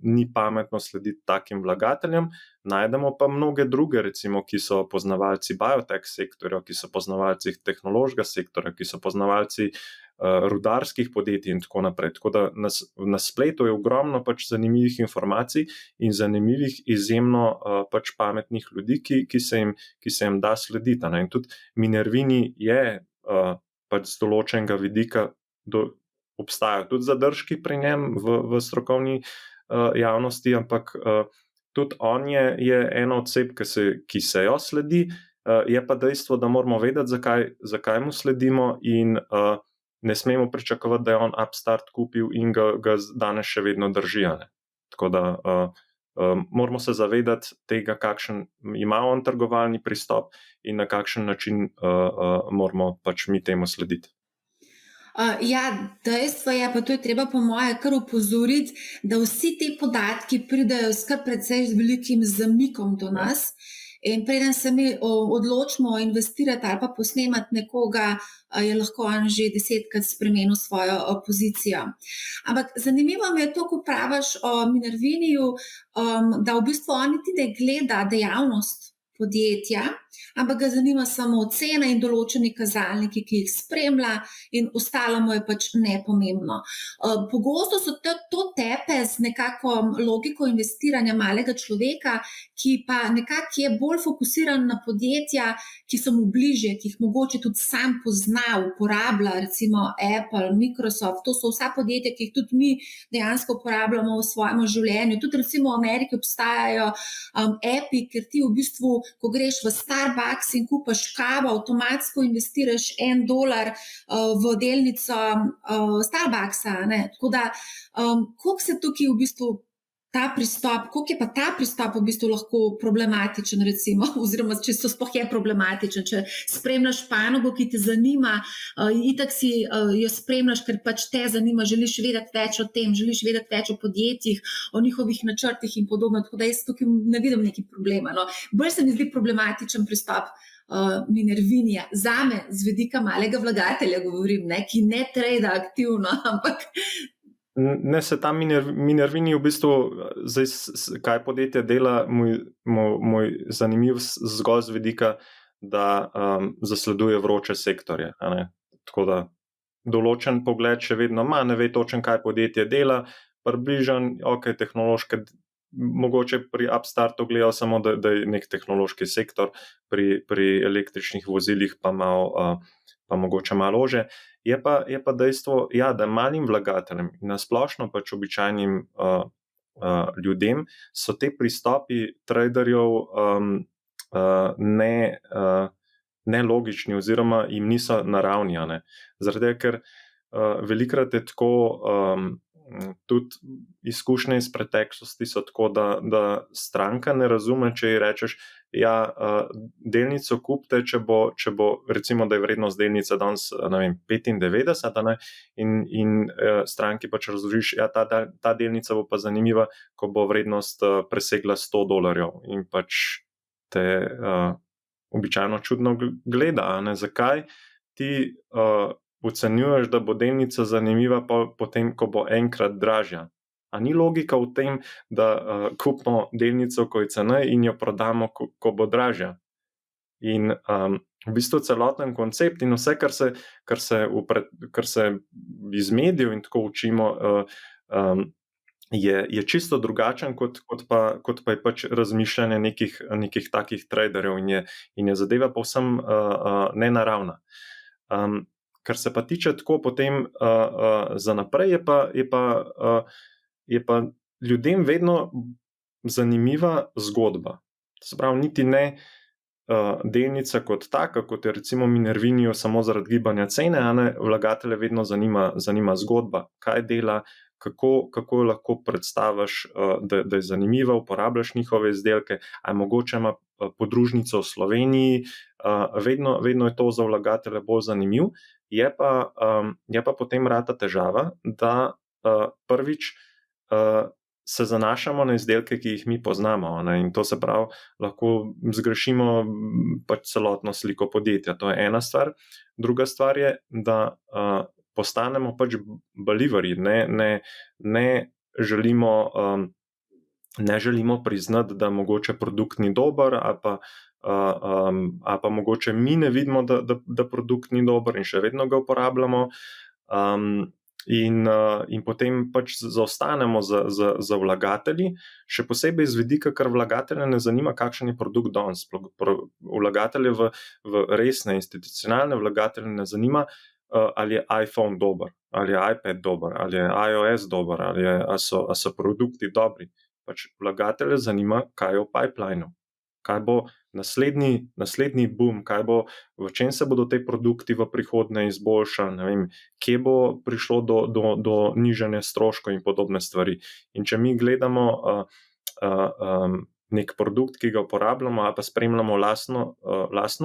ni pametno slediti takim vlagateljem. Najdemo pa mnoge druge, recimo, ki so poznavalci biotech sektorja, ki so poznavalci tehnološkega sektorja, ki so poznavalci rudarskih podjetij in tako naprej. Tako da na spletu je ogromno pač zanimivih informacij in zanimivih izjemno pač pametnih ljudi, ki se jim da slediti. In tudi Minervini je pač z določenega vidika, obstajajo tudi zadržki pri njem v strokovni javnosti, ampak tudi on je ena od oseb, ki se jo sledi. Je pa dejstvo, da moramo vedeti, zakaj mu sledimo in ne smemo pričakovati, da je on Upstart kupil in ga danes še vedno drži. Tako da moramo se zavedati tega, kakšen ima on trgovalni pristop in na kakšen način moramo pač mi temu slediti. Dejstvo je, pa to je treba po moje kar opozoriti, da vsi ti podatki pridejo s kar precej velikim zamikom do nas. In preden se mi odločimo investirati ali pa posnemati nekoga, je lahko on že 10-krat spremenil svojo pozicijo. Ampak zanimivo mi je to, ko praviš o Minerviniju, da v bistvu on niti ne gleda dejavnost podjetja, ampak ga zanima samo cena in določeni kazalniki, ki jih spremlja, in ostalo mu je pač nepomembno. Pogosto so to tepe z nekako logiko investiranja malega človeka, ki pa nekako je bolj fokusiran na podjetja, ki so mu bližje, ki jih mogoče tudi sam pozna, uporablja, recimo Apple, Microsoft. To so vsa podjetja, ki jih tudi mi dejansko uporabljamo v svojem življenju. Tudi recimo v Ameriki obstajajo appi, ker ti v bistvu, ko greš v Starbucks in kupaš kavo, avtomatsko investiraš $1 v delnico Starbucksa. Tako da, koliko se tukaj v bistvu koliko je pa ta pristop v bistvu lahko problematičen, recimo, oziroma če so sploh je problematičen, če spremljaš panogo, ki te zanima, itak si jo spremljaš, ker pač te zanima, želiš vedeti več o tem, želiš vedeti več o podjetjih, o njihovih načrtih in podobno, tako da jaz tukaj ne vidim nekih problema. Bolj se mi zdi problematičen pristop Minervinija, zame z vidika malega vlagatelja govorim, ki ne trada aktivno, ampak Ne, se ta Minervini v bistvu, kaj podjetje dela, moj zanimiv zgolj z vidika, da zasleduje vroče sektorje. Tako da določen pogled še vedno ima, ne ve točen, kaj podjetje dela, približen, tehnološke, mogoče pri upstartu gledajo samo, da je nek tehnološki sektor, pri električnih vozilih pa mogoče malo ože. Je pa dejstvo, ja, da malim vlagateljem in nasplošno pač običajnim ljudem so te pristopi traderjev nelogični oziroma jim niso naravni. Zaradi tega, ker velikrat je tako, tudi izkušnje iz preteklosti so tako, da stranka ne razume, če ji rečeš, ja, delnico kupite, če bo recimo, da je vrednost delnice danes, ne vem, 95, in stranki pač razložiš, ja, ta delnica bo pa zanimiva, ko bo vrednost presegla $100 in pač te običajno čudno gleda, zakaj ti ocenjuješ, da bo delnica zanimiva potem, ko bo enkrat dražja. A ni logika v tem, da kupimo delnico, ko je cenej in jo prodamo, ko bo dražja. In v bistvu celoten koncept in vse, kar se iz medijev in tako učimo, je čisto drugačen, kot pa je pač razmišljanje nekih takih traderjev in je zadeva povsem nenaravna. Kar se pa tiče tako potem za naprej, je pa ljudem vedno zanimiva zgodba. Se pravi, niti ne delnica kot taka, kot je recimo Minervinijo samo zaradi gibanja cene, vlagatelje vedno zanima zgodba, kaj dela, kako jo lahko predstaviš, da je zanimiva, uporabljaš njihove izdelke, ali mogoče ima podružnico v Sloveniji, vedno je to za vlagatelje bolj zanimiv. Je pa potem rata težava, da prvič se zanašamo na izdelke, ki jih mi poznamo, in to se pravi, lahko zgrešimo pač celotno sliko podjetja. To je ena stvar. Druga stvar je, da postanemo pač believerji, ne želimo priznati, da mogoče produkt ni dober, ali pa mogoče mi ne vidimo, da produkt ni dober in še vedno ga uporabljamo, in potem pač zaostanemo za vlagatelji, še posebej z vidika, ker vlagatelje ne zanima, kakšen je produkt danes. Vlagatelje v resne institucionalne vlagatelje ne zanima, ali je iPhone dober, ali je iPad dober, ali je iOS dober, ali so produkti dobri. Pač vlagatelje zanima, kaj je v pipelineu, kaj bo naslednji boom, v čem se bodo te produkti v prihodnje izboljšali, ne vem, kje bo prišlo do nižanja stroškov in podobne stvari. In če mi gledamo nek produkt, ki ga uporabljamo, ali pa spremljamo lastno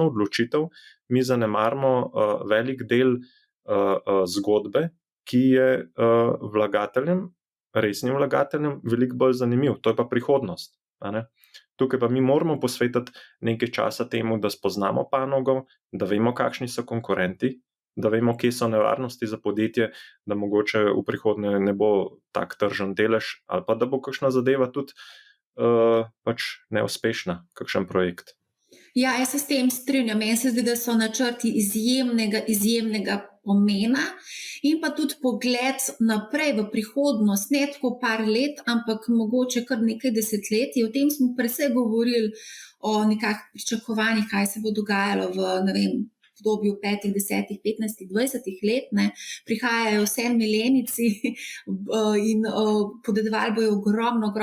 odločitev, mi zanemarimo velik del zgodbe, ki je vlagateljem, resnim vlagateljem, veliko bolj zanimiv. To je pa prihodnost. Tukaj pa mi moramo posvetiti nekaj časa temu, da spoznamo panogo, da vemo, kakšni so konkurenti, da vemo, kje so nevarnosti za podjetje, da mogoče v prihodnje ne bo tak tržen delež, ali pa da bo kakšna zadeva tudi pač neuspešna, kakšen projekt. Ja, jaz se s tem strinjam. Meni se zdi, da so načrti izjemnega pomena in pa tudi pogled naprej v prihodnost, ne tako par let, ampak mogoče kar nekaj desetletij. O tem smo precej govorili, o nekakšnih pričakovanjih, kaj se bo dogajalo v, ne vem, v obdobju 5, 10, 15, 20 let. Prihajajo vse milenici in podedovali bojo ogromno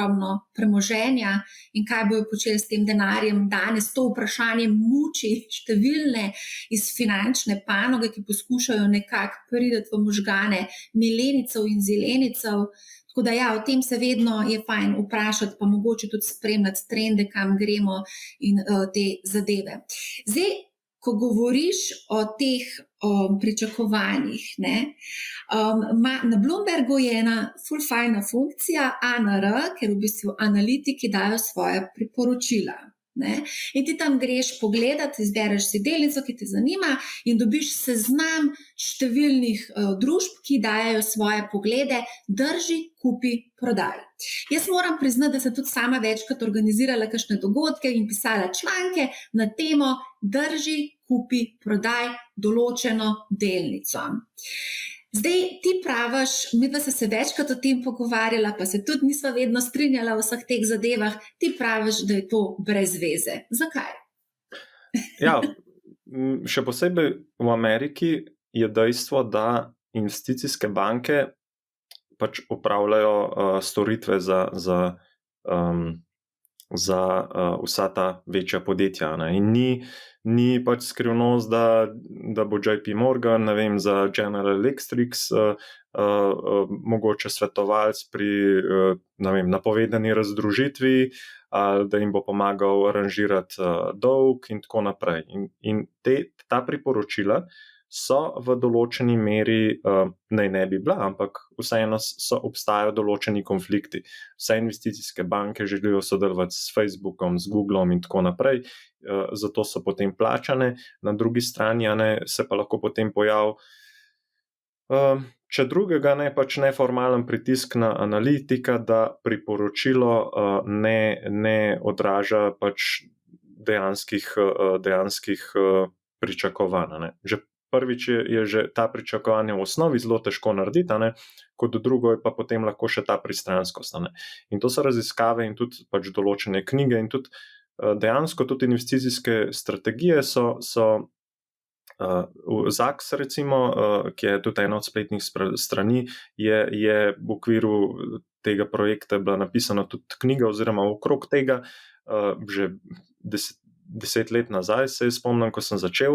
premoženja in kaj bojo počeli s tem denarjem danes. To vprašanje muči številne iz finančne panoge, ki poskušajo nekako priti v možgane milenicev in zelenicev. Tako da ja, o tem se vedno je fajn vprašati, pa mogoče tudi spremljati trende, kam gremo in te zadeve. Zdaj, ko govoriš o teh pričakovanjih, na Bloombergu je ena ful fajna funkcija ANR, ker v bistvu analitiki dajo svoje priporočila. In ti tam greš pogledati, izbereš si delnico, ki te zanima, in dobiš seznam številnih družb, ki dajo svoje poglede, drži, kupi, prodaj. Jaz moram priznati, da sem tudi sama večkrat organizirala kakšne dogodke in pisala članke na temo drži, kupi, prodaj določeno delnico. Zdaj, ti praviš, midva sva se večkrat o tem pogovarjala, pa se tudi nisva vedno strinjala o vseh teh zadevah, ti praviš, da je to brez veze. Zakaj? Ja, še posebej v Ameriki je dejstvo, da investicijske banke pač opravljajo storitve za vsa ta večja podjetja. Ne? In ni pač skrivnost, da bo JP Morgan, ne vem, za General Electric mogoče svetovalec pri ne vem, napovedani razdružitvi, ali da jim bo pomagal aranžirati dolg in tako naprej. In ta priporočila so v določeni meri, ne bi bila, ampak vseeno obstajajo določeni konflikti. Vse investicijske banke želijo sodelovati s Facebookom, s Googlom in tako naprej, zato so potem plačane. Na drugi strani se pa lahko potem pojavi, če drugega ne, pač neformalen pritisk na analitika, da priporočilo ne odraža pač dejanskih pričakovanj. Ne. Že prvič je že ta pričakovanja v osnovi zelo težko narediti, kot drugo je pa potem lahko še ta pristranskost. In to so raziskave in tudi pač določene knjige in tudi dejansko tudi investicijske strategije so ZAX, recimo, ki je tudi ena od spletnih strani, je v okviru tega projekta bila napisana tudi knjiga oziroma okrog tega, že 10 let nazaj, se spomnim, ko sem začel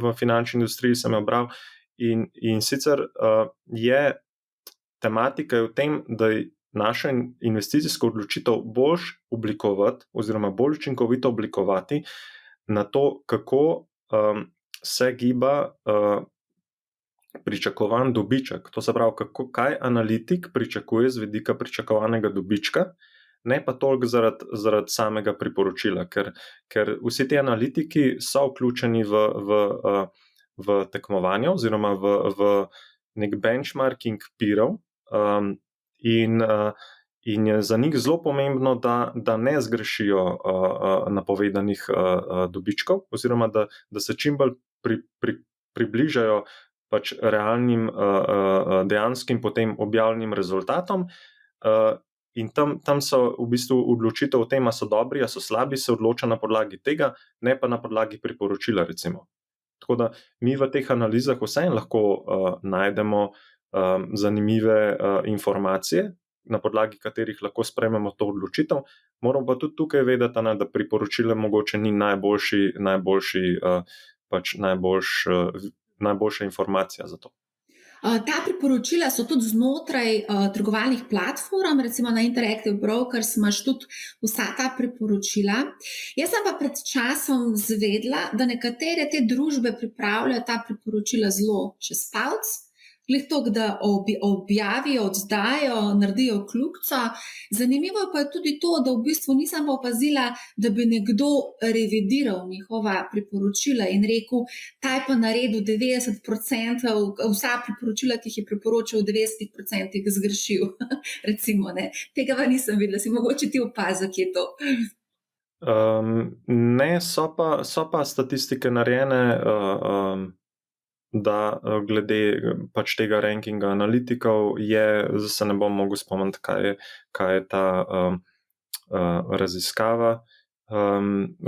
v finančni industriji, sem jo bral in sicer je tematika v tem, da je našo investicijsko odločitev bolj oblikovati oziroma bolj učinkovito oblikovati na to, kako se giba pričakovan dobiček. To se pravi, kaj analitik pričakuje z vidika pričakovanega dobička, ne pa toliko zaradi samega priporočila, ker vsi ti analitiki so vključeni v tekmovanje oziroma v nek benchmarking peerov in je za njih zelo pomembno, da ne zgrešijo napovedanih dobičkov oziroma da se čim bolj približajo pač realnim dejanskim potem objavljenim rezultatom. In tam so v bistvu odločitev o tem, a so dobri, a so slabi, se odloča na podlagi tega, ne pa na podlagi priporočila, recimo. Tako da mi v teh analizah vseeno lahko najdemo zanimive informacije, na podlagi katerih lahko sprejmemo to odločitev. Moramo pa tudi tukaj vedeti, da priporočile mogoče ni najboljša informacija za to. Ta priporočila so tudi znotraj trgovalnih platform, recimo na Interactive Brokers imaš tudi vsa ta priporočila. Jaz sem pa pred časom zvedla, da nekatere te družbe pripravljajo ta priporočila zelo čez palec, glih to, da objavijo, oddajo, naredijo kljukico. Zanimivo pa je tudi to, da v bistvu nisem pa opazila, da bi nekdo revidiral njihova priporočila in rekel, ta je pa naredil 90%, vsa priporočila, ki jih je priporočil, 90% zgrešil. Recimo, ne. Tega pa nisem videla, si mogoče ti opazil, kje je to. Ne, so pa statistike narejene, da glede pač tega rankinga analitikov zdaj se ne bom mogel spomniti, kaj je ta raziskava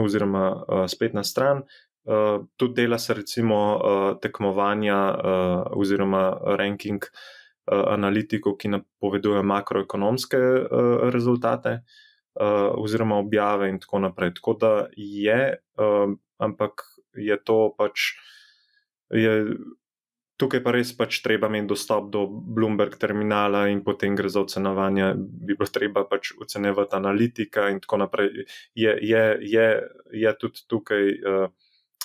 oziroma spletna stran. Tudi dela se recimo tekmovanja oziroma ranking analitikov, ki napovedujejo makroekonomske rezultate oziroma objave in tako naprej. Tako da ampak je to pač tukaj pa res pač treba imeti dostop do Bloomberg terminala in potem gre za ocenovanje, bi bilo treba pač ocenevati analitika in tako naprej. Je tudi tukaj,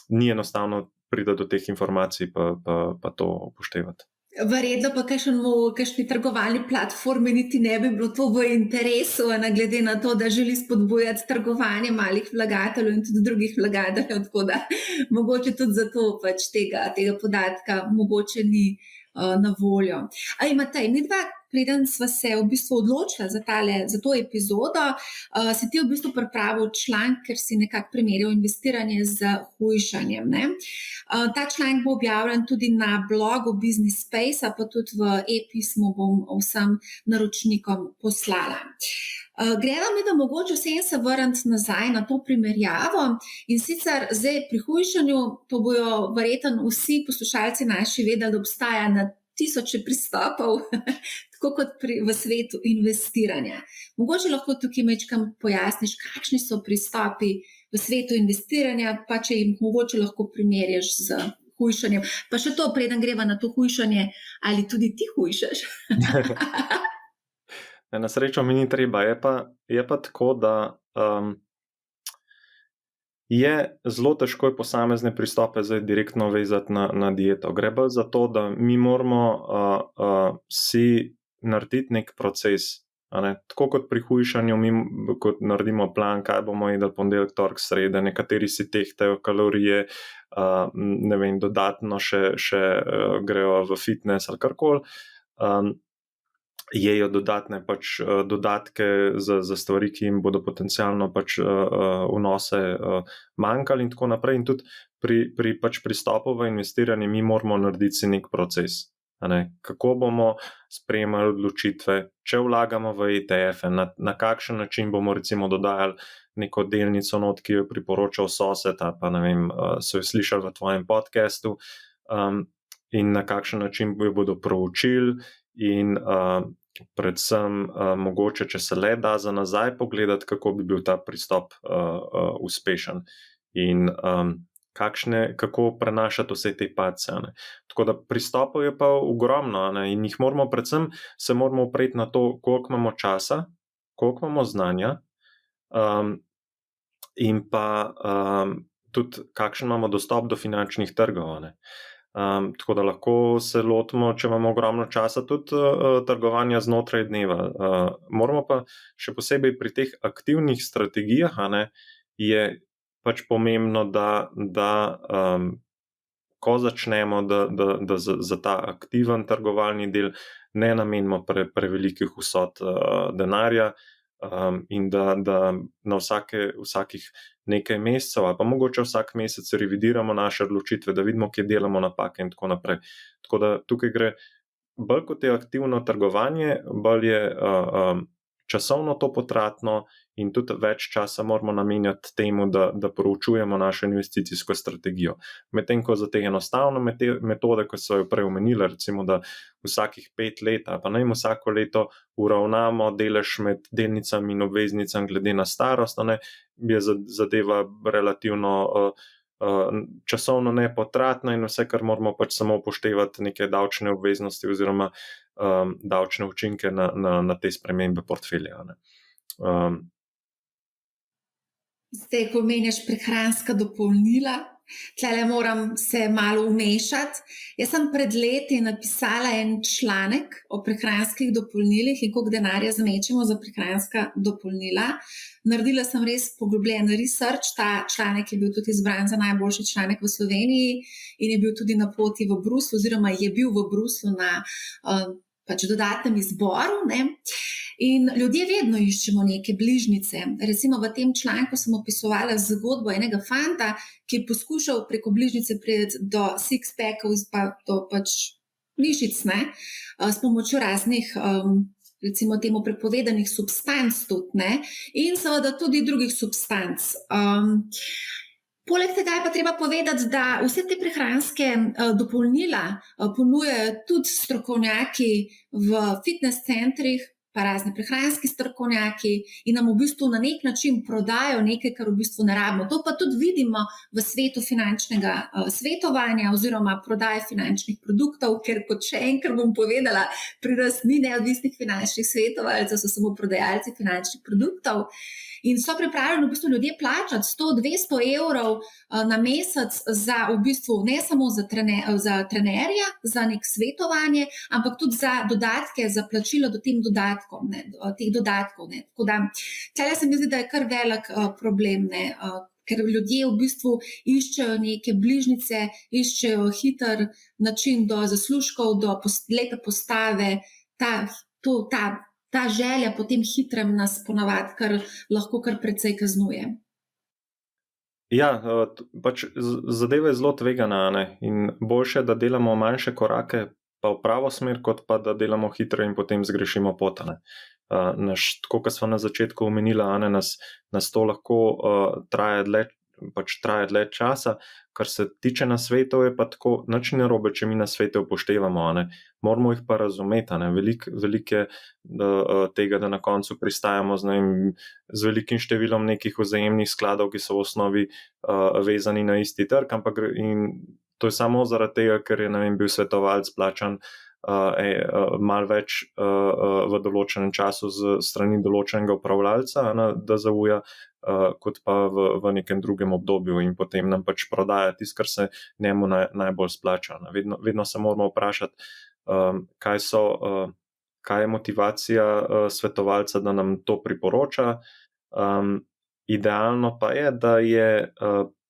ni enostavno priti do teh informacij pa to upoštevati. Verjetno pa kakšni trgovalni platformi niti ne bi bilo to v interesu, glede na to, da želi spodbujati trgovanje malih vlagateljev in tudi drugih vlagateljev, tako da mogoče tudi zato pač tega podatka mogoče ni na voljo. Matej, midva preden sva se v bistvu odločila za to epizodo, si ti v bistvu pripravil članek, ker si nekako primerjal investiranje z hujšanjem, ne. Ta članek bo objavljen tudi na blogu Business Space, pa tudi v e-pismu bom vsem naročnikom poslala. Greva mi, da mogoče vsem se vrniti nazaj na to primerjavo, in sicer zdaj pri hujšanju, to bojo verjetno vsi poslušalci naši vedeli, da obstaja na tisoče pristopov, tako kot v svetu investiranja. Mogoče lahko tukaj majčkeno pojasniš, kakšni so pristopi v svetu investiranja, pa če jim mogoče lahko primerjaš z hujšanjem. Pa še to, preden greva na to hujšanje, ali tudi ti hujšaš? Na srečo mi ni treba, je pa tako, da je zelo težko posamezne pristope zdaj direktno vezati na dieto. Gre bolj za to, da mi moramo si narediti nek proces. Tako kot pri hujšanju, mi kot naredimo plan, kaj bomo jedli ponedeljek, torek, sreda, nekateri si tehtajo kalorije, ne vem, dodatno še grejo v fitness ali karkoli. Jejo dodatke za stvari, ki jim bodo potencialno vnose manjkali in tako naprej. In tudi pri pristopu v investiranje mi moramo narediti si nek proces. Kako bomo sprejemali odločitve, če vlagamo v ETF-e, na kakšen način bomo recimo dodajali neko delnico not, ki jo priporočal sosed, pa ne vem, so jo slišali v tvojem podcastu, in na kakšen način jo bodo proučili in predvsem mogoče, če se le da za nazaj pogledati, kako bi bil ta pristop uspešen in kako prenašati vse te padce. Tako da pristopov je pa ogromno, in jih moramo predvsem se moramo opreti na to, koliko imamo časa, koliko imamo znanja, in pa tudi kakšen imamo dostop do finančnih trgov. Tako da lahko se lotimo, če imamo ogromno časa, tudi trgovanja znotraj dneva. Moramo pa še posebej pri teh aktivnih strategijah, je pomembno, da ko začnemo, da za ta aktiven trgovalni del ne namenimo prevelikih vsot denarja, in da na vsakih nekaj mesecev, ali pa mogoče vsak mesec revidiramo naše odločitve, da vidimo, kje delamo napake in tako naprej. Tako da tukaj gre bolj kot je aktivno trgovanje, bolj je časovno to potratno in tudi več časa moramo namenjati temu, da proučujemo našo investicijsko strategijo. Medtem ko za te enostavne metode, ko so jo prej omenili, recimo, da vsakih 5 let, pa ne vsako leto uravnamo delež med delnicami in obveznicami glede na starost, je zadeva relativno časovno nepotratna in vse, kar moramo samo upoštevati neke davčne obveznosti oziroma davčne učinke na te spremembe portfelja. Zdaj, ko omenjaš prehranska dopolnila, tlele moram se malo vmešati. Jaz sem pred leti napisala en članek o prehranskih dopolnilih in koliko denarja zmečemo za prehranska dopolnila. Naredila sem res poglobljen research, ta članek je bil tudi izbran za najboljši članek v Sloveniji in je bil tudi na poti v Bruslju, oziroma je bil v Bruslju na dodatnem izboru, In ljudje vedno iščemo neke bližnjice. Recimo v tem članku sem opisovala zgodbo enega fanta, ki je poskušal preko bližnjice priti do six-packov, pa do mišic, s pomočjo raznih, recimo temu prepovedanih substanc tudi, in seveda tudi drugih substanc. Poleg tega je pa treba povedati, da vse te prehranske dopolnila ponujajo tudi strokovnjaki v fitness centrih, pa razni prehranski strokovnjaki in nam v bistvu na nek način prodajo nekaj, kar v bistvu ne rabimo. To pa tudi vidimo v svetu finančnega svetovanja oziroma prodaje finančnih produktov, ker kot še enkrat bom povedala, pri nas ni neodvisnih finančnih svetovalcev, so samo prodajalci finančnih produktov. In so pripravljeni v bistvu ljudje plačati 100-200 evrov na mesec za v bistvu ne samo za trenerja, za nek svetovanje, ampak tudi za dodatke, za plačilo do teh dodatkov. Tako da, tele se mi zdi, da je kar velik problem, ker ljudje v bistvu iščejo neke bližnjice, iščejo hiter način do zaslužkov, do lepe postave. Ta ta želja po tem hitrem nas ponavadi lahko kar precej kaznuje. Ja, pač zadeva je zelo tvegana, ne? In boljše, da delamo manjše korake pa v pravo smer, kot pa da delamo hitro in potem zgrešimo pot. Tako kot smo na začetku omenila, nas to lahko traja dlje časa. Kar se tiče nasvetov, je pa tako nič ni narobe, če mi nasvete upoštevamo. Moramo jih pa razumeti. Veliko je tega, da na koncu pristajamo z velikim številom nekih vzajemnih skladov, ki so v osnovi vezani na isti trg, ampak in to je samo zaradi tega, ker je bil svetovalec plačan malo več v določenem času z strani določenega upravljalca, da zauja, kot pa v nekem drugem obdobju in potem nam pač prodaja tisto, kar se njemu najbolj splača. Vedno se moramo vprašati, kaj je motivacija svetovalca, da nam to priporoča. Idealno pa je, da je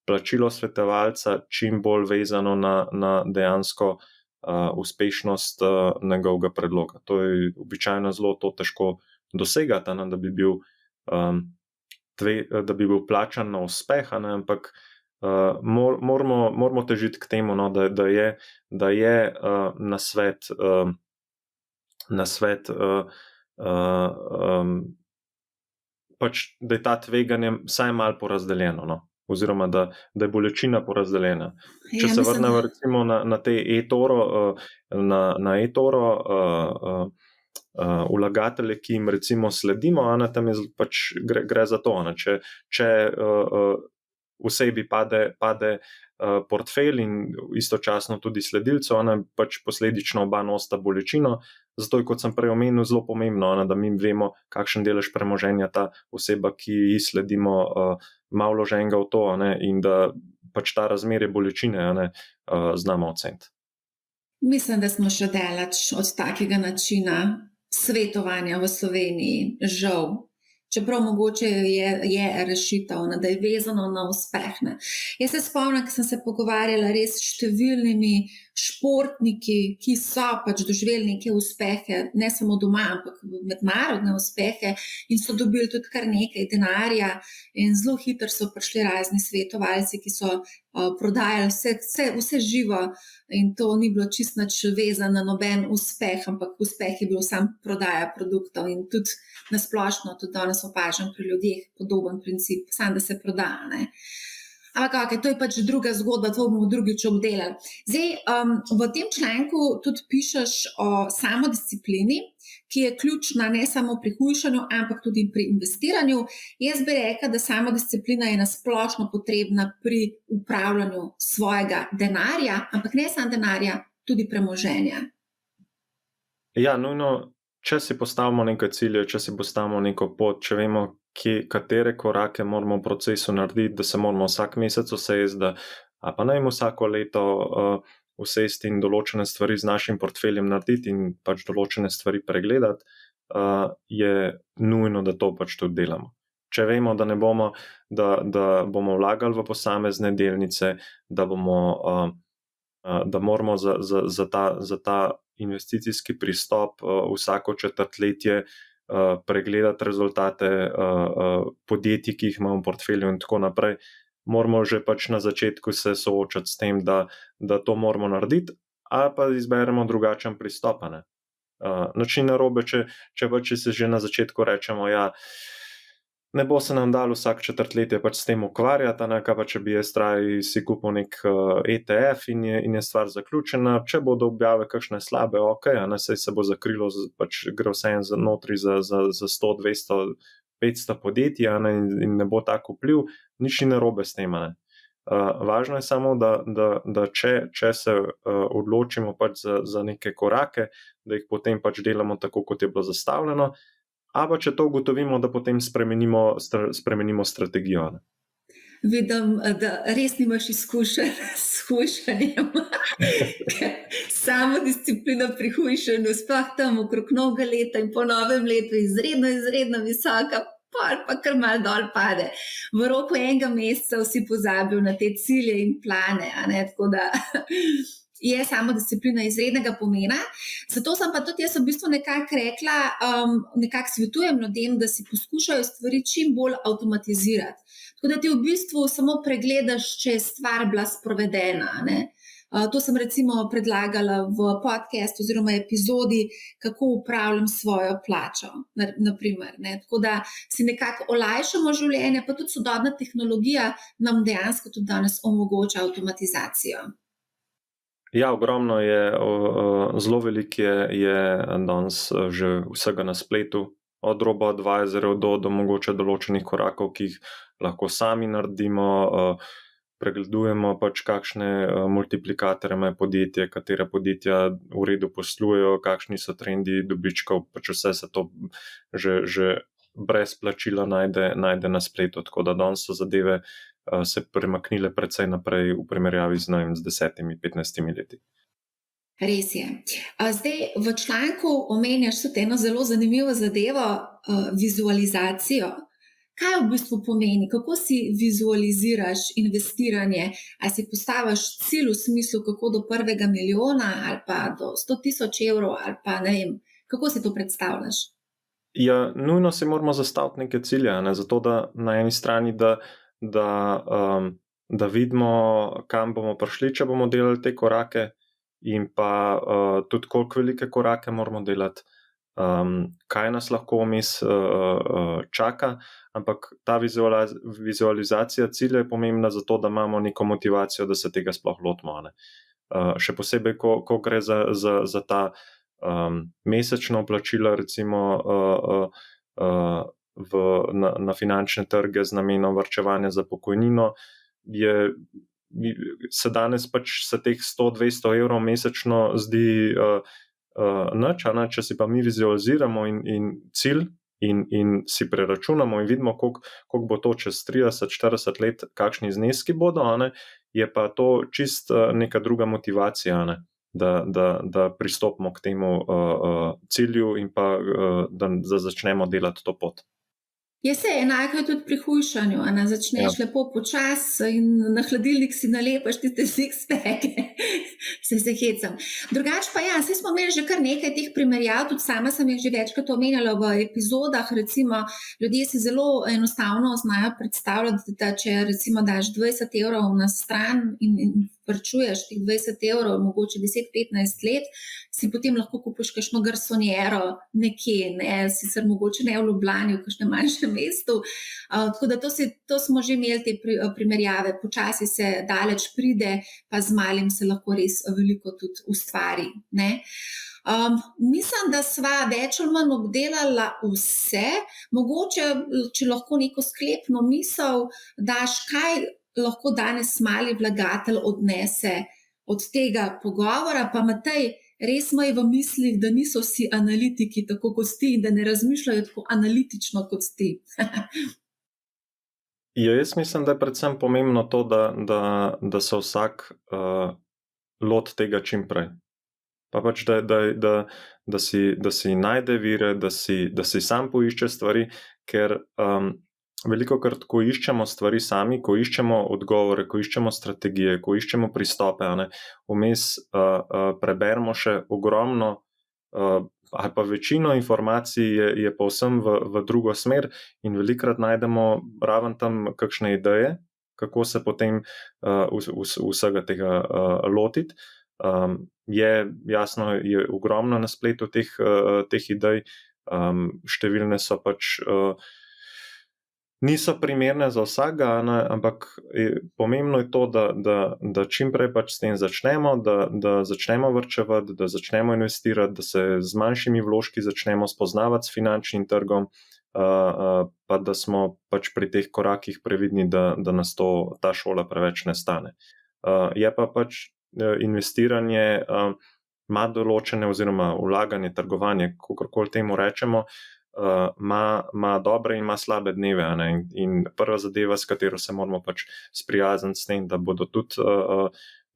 plačilo svetovalca čim bolj vezano na dejansko uspešnost njegovega predloga. To je običajno zelo težko dosegati, da bi bil plačan na uspeh, ampak moramo težiti k temu, da je nasvet pač, da je ta tveganje vsaj malo porazdeljeno, oziroma da je bolečina porazdeljena. Če se vrnemo recimo na te eToro, na eToro vlagatelje, ki jim recimo sledimo, tam pač gre za to. Če osebi pade portfelj in istočasno tudi sledilcu, pač posledično oba nosita bolečino. Zato je, kot sem prej omenil, zelo pomembno, da mi vemo, kakšen delež premoženja ta oseba, ki ji sledimo, ima vloženega v to, in da pač ta razmerje bolečine znamo oceniti. Mislim, da smo še daleč od takega načina svetovanja v Sloveniji, žal. Čeprav mogoče je rešitev, da je vezano na uspeh. Jaz se spomnim, ko sem se pogovarjala res s številnimi športniki, ki so pač doživeli neke uspehe, ne samo doma, ampak mednarodne uspehe, in so dobili tudi kar nekaj denarja, in zelo hitro so prišli razni svetovalci, ki so prodajali vse živo, in to ni bilo čisto nič vezano na noben uspeh, ampak uspeh je bil sam prodaja produktov, in tudi nasplošno, tudi danes opažam pri ljudeh podoben princip, sam da se prodaja. Ampak to je pač druga zgodba, to bomo drugič obdelali. Zdaj, v tem članku tudi pišeš o samodisciplini, ki je ključna ne samo pri hujšanju, ampak tudi pri investiranju. Jaz bi rekla, da samodisciplina je nasplošno potrebna pri upravljanju svojega denarja, ampak ne samo denarja, tudi premoženja. Ja, nujno, če si postavimo neke cilje, če si postavimo neko pot, če vemo, katere korake moramo v procesu narediti, da se moramo vsak mesec usesti, pa naj vsako leto usesti in določene stvari z našim portfeljem narediti in pač določene stvari pregledati, je nujno, da to pač tudi delamo. Če vemo, da bomo vlagali v posamezne delnice, da moramo za ta investicijski pristop vsako četrtletje pregledati rezultate podjetij, ki jih imamo v portfelju in tako naprej, moramo že pač na začetku se soočati s tem, da to moramo narediti, ali pa izberemo drugačen pristop. Nič ni narobe, če se že na začetku rečemo, ja, ne bo se nam dalo vsak četrtletje pač s tem ukvarjati, kaj pa če bi jaz raje si kupil nek ETF in je stvar zaključena. Če bodo objave kakšne slabe, saj se bo zakrilo, pač gre vse notri za 100, 200, 500 podjetij in ne bo tak vpliv, nič ni narobe s tem. Važno je samo, da če se odločimo pač za neke korake, da jih potem pač delamo tako, kot je bilo zastavljeno. A pa če to ugotovimo, da potem spremenimo strategijo. Vidim, da res nimaš izkušenj s hujšanjem. Samodisciplina pri hujšanju, sploh tam okrog novega leta in po novem letu, izredno visoka. pa kar malo dol pade. V roku enega meseca vsi pozabijo na te cilje in plane, a ne, tako da je samodisciplina izrednega pomena. Zato sem pa tudi jaz v bistvu nekako rekla, nekako svetujem ljudem, da si poskušajo stvari čim bolj avtomatizirati. Tako da ti v bistvu samo pregledaš, če je stvar bila sprovedena, a ne. To sem recimo predlagala v podcastu oziroma epizodi, kako upravljam svojo plačo, naprimer, ne. Tako da si nekako olajšamo življenje, pa tudi sodobna tehnologija nam dejansko tudi danes omogoča avtomatizacijo. Ja, ogromno je, zelo veliko je danes že vsega na spletu, od robo-advisorjev do mogoče določenih korakov, ki jih lahko sami naredimo, pregledujemo pač kakšne multiplikatorje imajo podjetje, katera podjetja v redu poslujejo, kakšni so trendi dobičkov, pač vse se to že brez plačila najde na spletu, tako da danes so zadeve se premaknile precej naprej v primerjavi z 10-15 leti. Res je. Zdaj v članku omenjaš tudi eno zelo zanimivo zadevo, vizualizacijo. Kaj v bistvu pomeni? Kako si vizualiziraš investiranje? Ali si postaviš cilj v smislu, kako do 1. milijona ali pa do 100.000 evrov ali pa ne vem, kako si to predstavljaš? Ja, nujno si moramo zastaviti neke cilje, ne? Zato da na eni strani, da vidimo, kam bomo prišli, če bomo delali te korake, in pa tudi koliko velike korake moramo delati, kaj nas lahko vmes čaka, ampak ta vizualizacija cilja je pomembna zato, da imamo neko motivacijo, da se tega sploh lotimo, ne. Še posebej, ko gre za ta mesečno plačilo, recimo na finančne trge z namenom varčevanja za pokojnino, se danes pač se teh 100-200 evrov mesečno zdi nič, če si pa mi vizualiziramo in cilj in si preračunamo in vidimo, koliko bo to čez 30-40 let, kakšni zneski bodo, je pa to čist neka druga motivacija, da pristopimo k temu cilju in pa da začnemo delati to pot. Je se enako je tudi pri hujšanju, začneš lepo počasi in na hladilnik si nalepaš tiste six-packe, se hecam. Drugače pa saj smo imeli že kar nekaj teh primerjav, tudi sama sem jih že večkrat omenjala v epizodah, recimo ljudje si zelo enostavno znajo predstavljati, da če recimo daš 20 evrov na stran in varčuješ teh 20 evrov, mogoče 10-15 let, si potem lahko kupiš kakšno garsonjero nekje, sicer mogoče ne v Ljubljani, v kakšnem manjšem mestu. Tako da to smo že imeli te primerjave, počasi se daleč pride, pa z malim se lahko res veliko tudi ustvari, ne. Mislim, da sva več ali manj obdelala vse, mogoče, če lahko neko sklepno misel daš, kaj lahko danes mali vlagatelj odnese od tega pogovora, pa Matej, res imaj v mislih, da niso vsi analitiki tako kot ti in da ne razmišljajo tako analitično kot ti. Jaz mislim, da je predvsem pomembno to, da se vsak loti tega čim prej. Pa pač, da si najde vire, da si sam poišče stvari, ker velikokrat, ko iščemo stvari sami, ko iščemo odgovore, ko iščemo strategije, ko iščemo pristope, vmes preberemo še ogromno ali pa večino informacij je povsem v drugo smer in velikokrat najdemo raven tam kakšne ideje, kako se potem vsega tega lotiti. Jasno, je ogromno na spletu teh idej, številne so pač niso primerne za vsakega, ampak pomembno je to, da čim prej pač s tem začnemo, da začnemo varčevati, da začnemo investirati, da se z manjšimi vložki začnemo spoznavati s finančnim trgom, pa da smo pač pri teh korakih previdni, da nas ta šola preveč ne stane. Je pa pač investiranje ima določene oziroma vlaganje, trgovanje, kakorkoli temu rečemo, ima dobre in ima slabe dneve, in prva zadeva, s katero se moramo pač sprijazniti s tem, da bodo tudi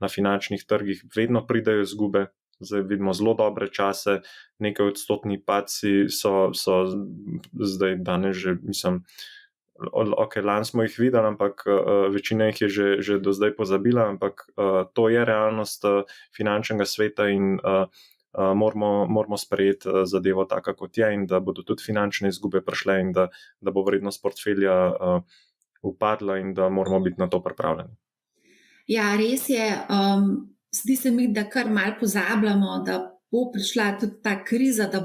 na finančnih trgih vedno pridejo izgube, zdaj vidimo zelo dobre čase, nekaj odstotni padci so zdaj danes že, mislim, ok, lani smo jih videli, ampak večina jih je že do zdaj pozabila, ampak to je realnost finančnega sveta in moramo sprejeti zadevo taka, kot je, in da bodo tudi finančne izgube prišle in da bo vrednost portfelja upadla in da moramo biti na to pripravljeni. Ja, res je. Zdi se mi, da kar malo pozabljamo, da bo prišla tudi ta kriza, da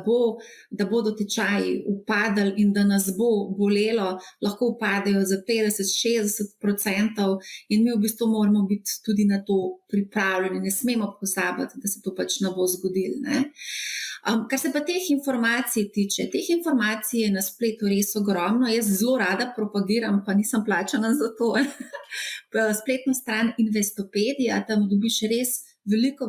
bodo tečaji upadali in da nas bo bolelo, lahko upadejo za 50-60% in mi v bistvu moramo biti tudi na to pripravljeni. Ne smemo pozabiti, da se to pač ne bo zgodilo, ne? Kar se pa teh informacij tiče, teh informacij je na spletu res ogromno. Jaz zelo rada propagiram, pa nisem plačana za to, spletno stran Investopedia, tam dobiš res veliko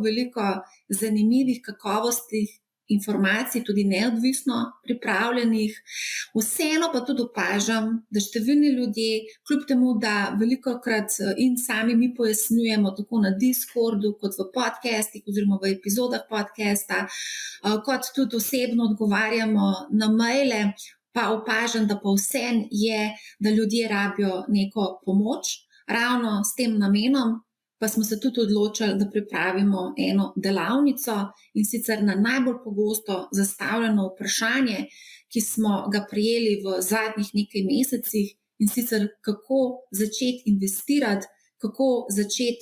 zanimivih, kakovostnih informacij, tudi neodvisno pripravljenih. Vseeno pa tudi opažam, da številni ljudje, kljub temu, da velikokrat in sami mi pojasnjujemo tako na Discordu, kot v podcastih oziroma v epizodah podcasta, kot tudi osebno odgovarjamo na maile, pa opažam, da pa vseeno je, da ljudje rabijo neko pomoč, ravno s tem namenom. Pa smo se tudi odločili, da pripravimo eno delavnico, in sicer na najbolj pogosto zastavljeno vprašanje, ki smo ga prejeli v zadnjih nekaj mesecih, in sicer kako začeti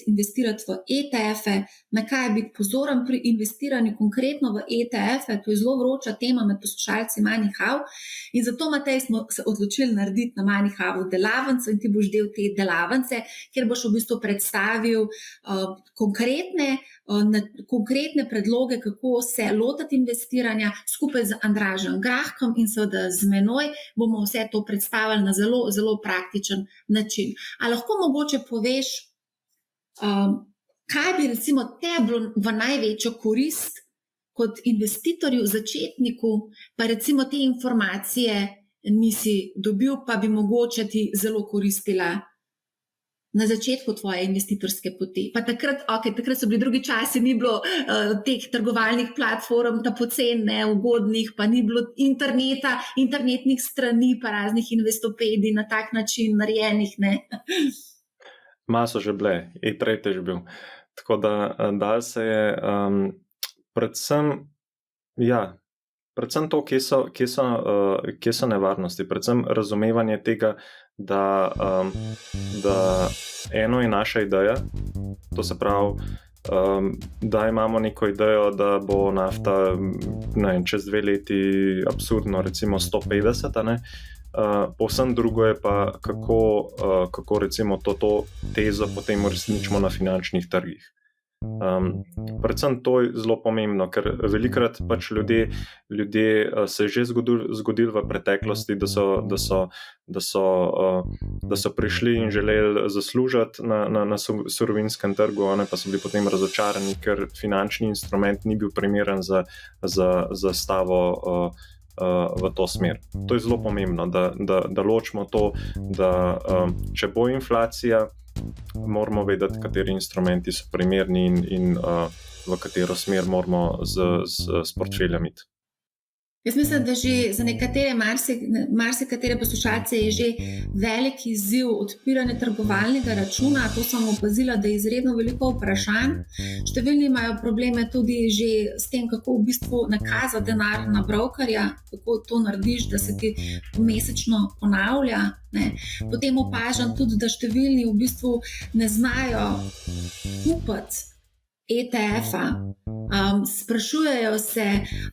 investirati v ETF-e, na kaj biti pozoren pri investiranju, konkretno v ETF-e. To je zelo vroča tema med poslušalci MoneyHow, in zato, Matej, smo se odločili narediti na MoneyHowu delavnico in ti boš del te delavnice, kjer boš v bistvu predstavil konkretne predloge, kako se lotiti investiranja. Skupaj z Andražem Grahkom in seveda z menoj bomo vse to predstavili na zelo praktičen način. A lahko mogoče poveš, kaj bi recimo te bilo v največjo korist kot investitorju, začetniku, pa recimo te informacije nisi dobil, pa bi mogoče ti zelo koristila na začetku tvoje investitorske poti. Pa takrat so bili drugi časi, ni bilo teh trgovalnih platform, ta poceni, ugodnih, pa ni bilo interneta, internetnih strani, pa raznih Investopedij na tak način narejenih, ne? Maso že bile, e-trade je že bil. Tako da se je predvsem to, kje so nevarnosti, predvsem razumevanje tega, da eno je naša ideja, to se pravi, da imamo neko idejo, da bo nafta čez 2 leti absurdno, recimo 150, ne? Povsem drugo je pa, kako recimo to tezo potem uresničimo na finančnih trgih. Predvsem to je zelo pomembno, ker velikrat pač ljudje se je že zgodilo v preteklosti, da so prišli in želeli zaslužiti na surovinskem trgu, pa so bili potem razočarani, ker finančni instrument ni bil primeren za stavo v to smer. To je zelo pomembno, da ločimo to, da če bo inflacija, moramo vedeti, kateri instrumenti so primerni in v katero smer moramo s portfeljem iti. Jaz mislim, da že za nekatere marsikatere poslušalce je že velik izziv odpiranje trgovalnega računa. To sem opazila, da je izredno veliko vprašanj. Številni imajo probleme tudi že s tem, kako v bistvu nakazati denar na brokerja, kako to narediš, da se ti mesečno ponavlja, ne. Potem opažam tudi, da številni v bistvu ne znajo kupiti ETF-a. Sprašujejo se,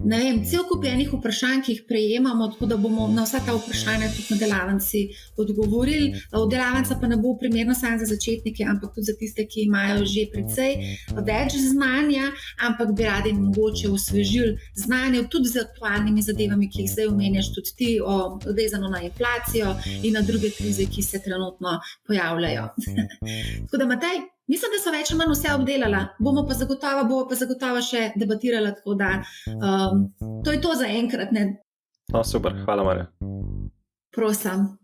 ne vem, cel kup enih vprašanj, ki jih prejemamo, tako da bomo na vsa ta vprašanja tudi na delavnici odgovorili. Delavnica pa ne bo primerna samo za začetnike, ampak tudi za tiste, ki imajo že precej več znanja, ampak bi radi mogoče osvežili znanje tudi z aktualnimi zadevami, ki jih zdaj omenjaš tudi ti, vezano na inflacijo in na druge krize, ki se trenutno pojavljajo. Tako da, Matej, mislim, da so več ali manj vse obdelala. Bomo pa zagotovo še debatirala, tako da to je to za enkrat, ne? No, super, hvala, Marja. Prosim.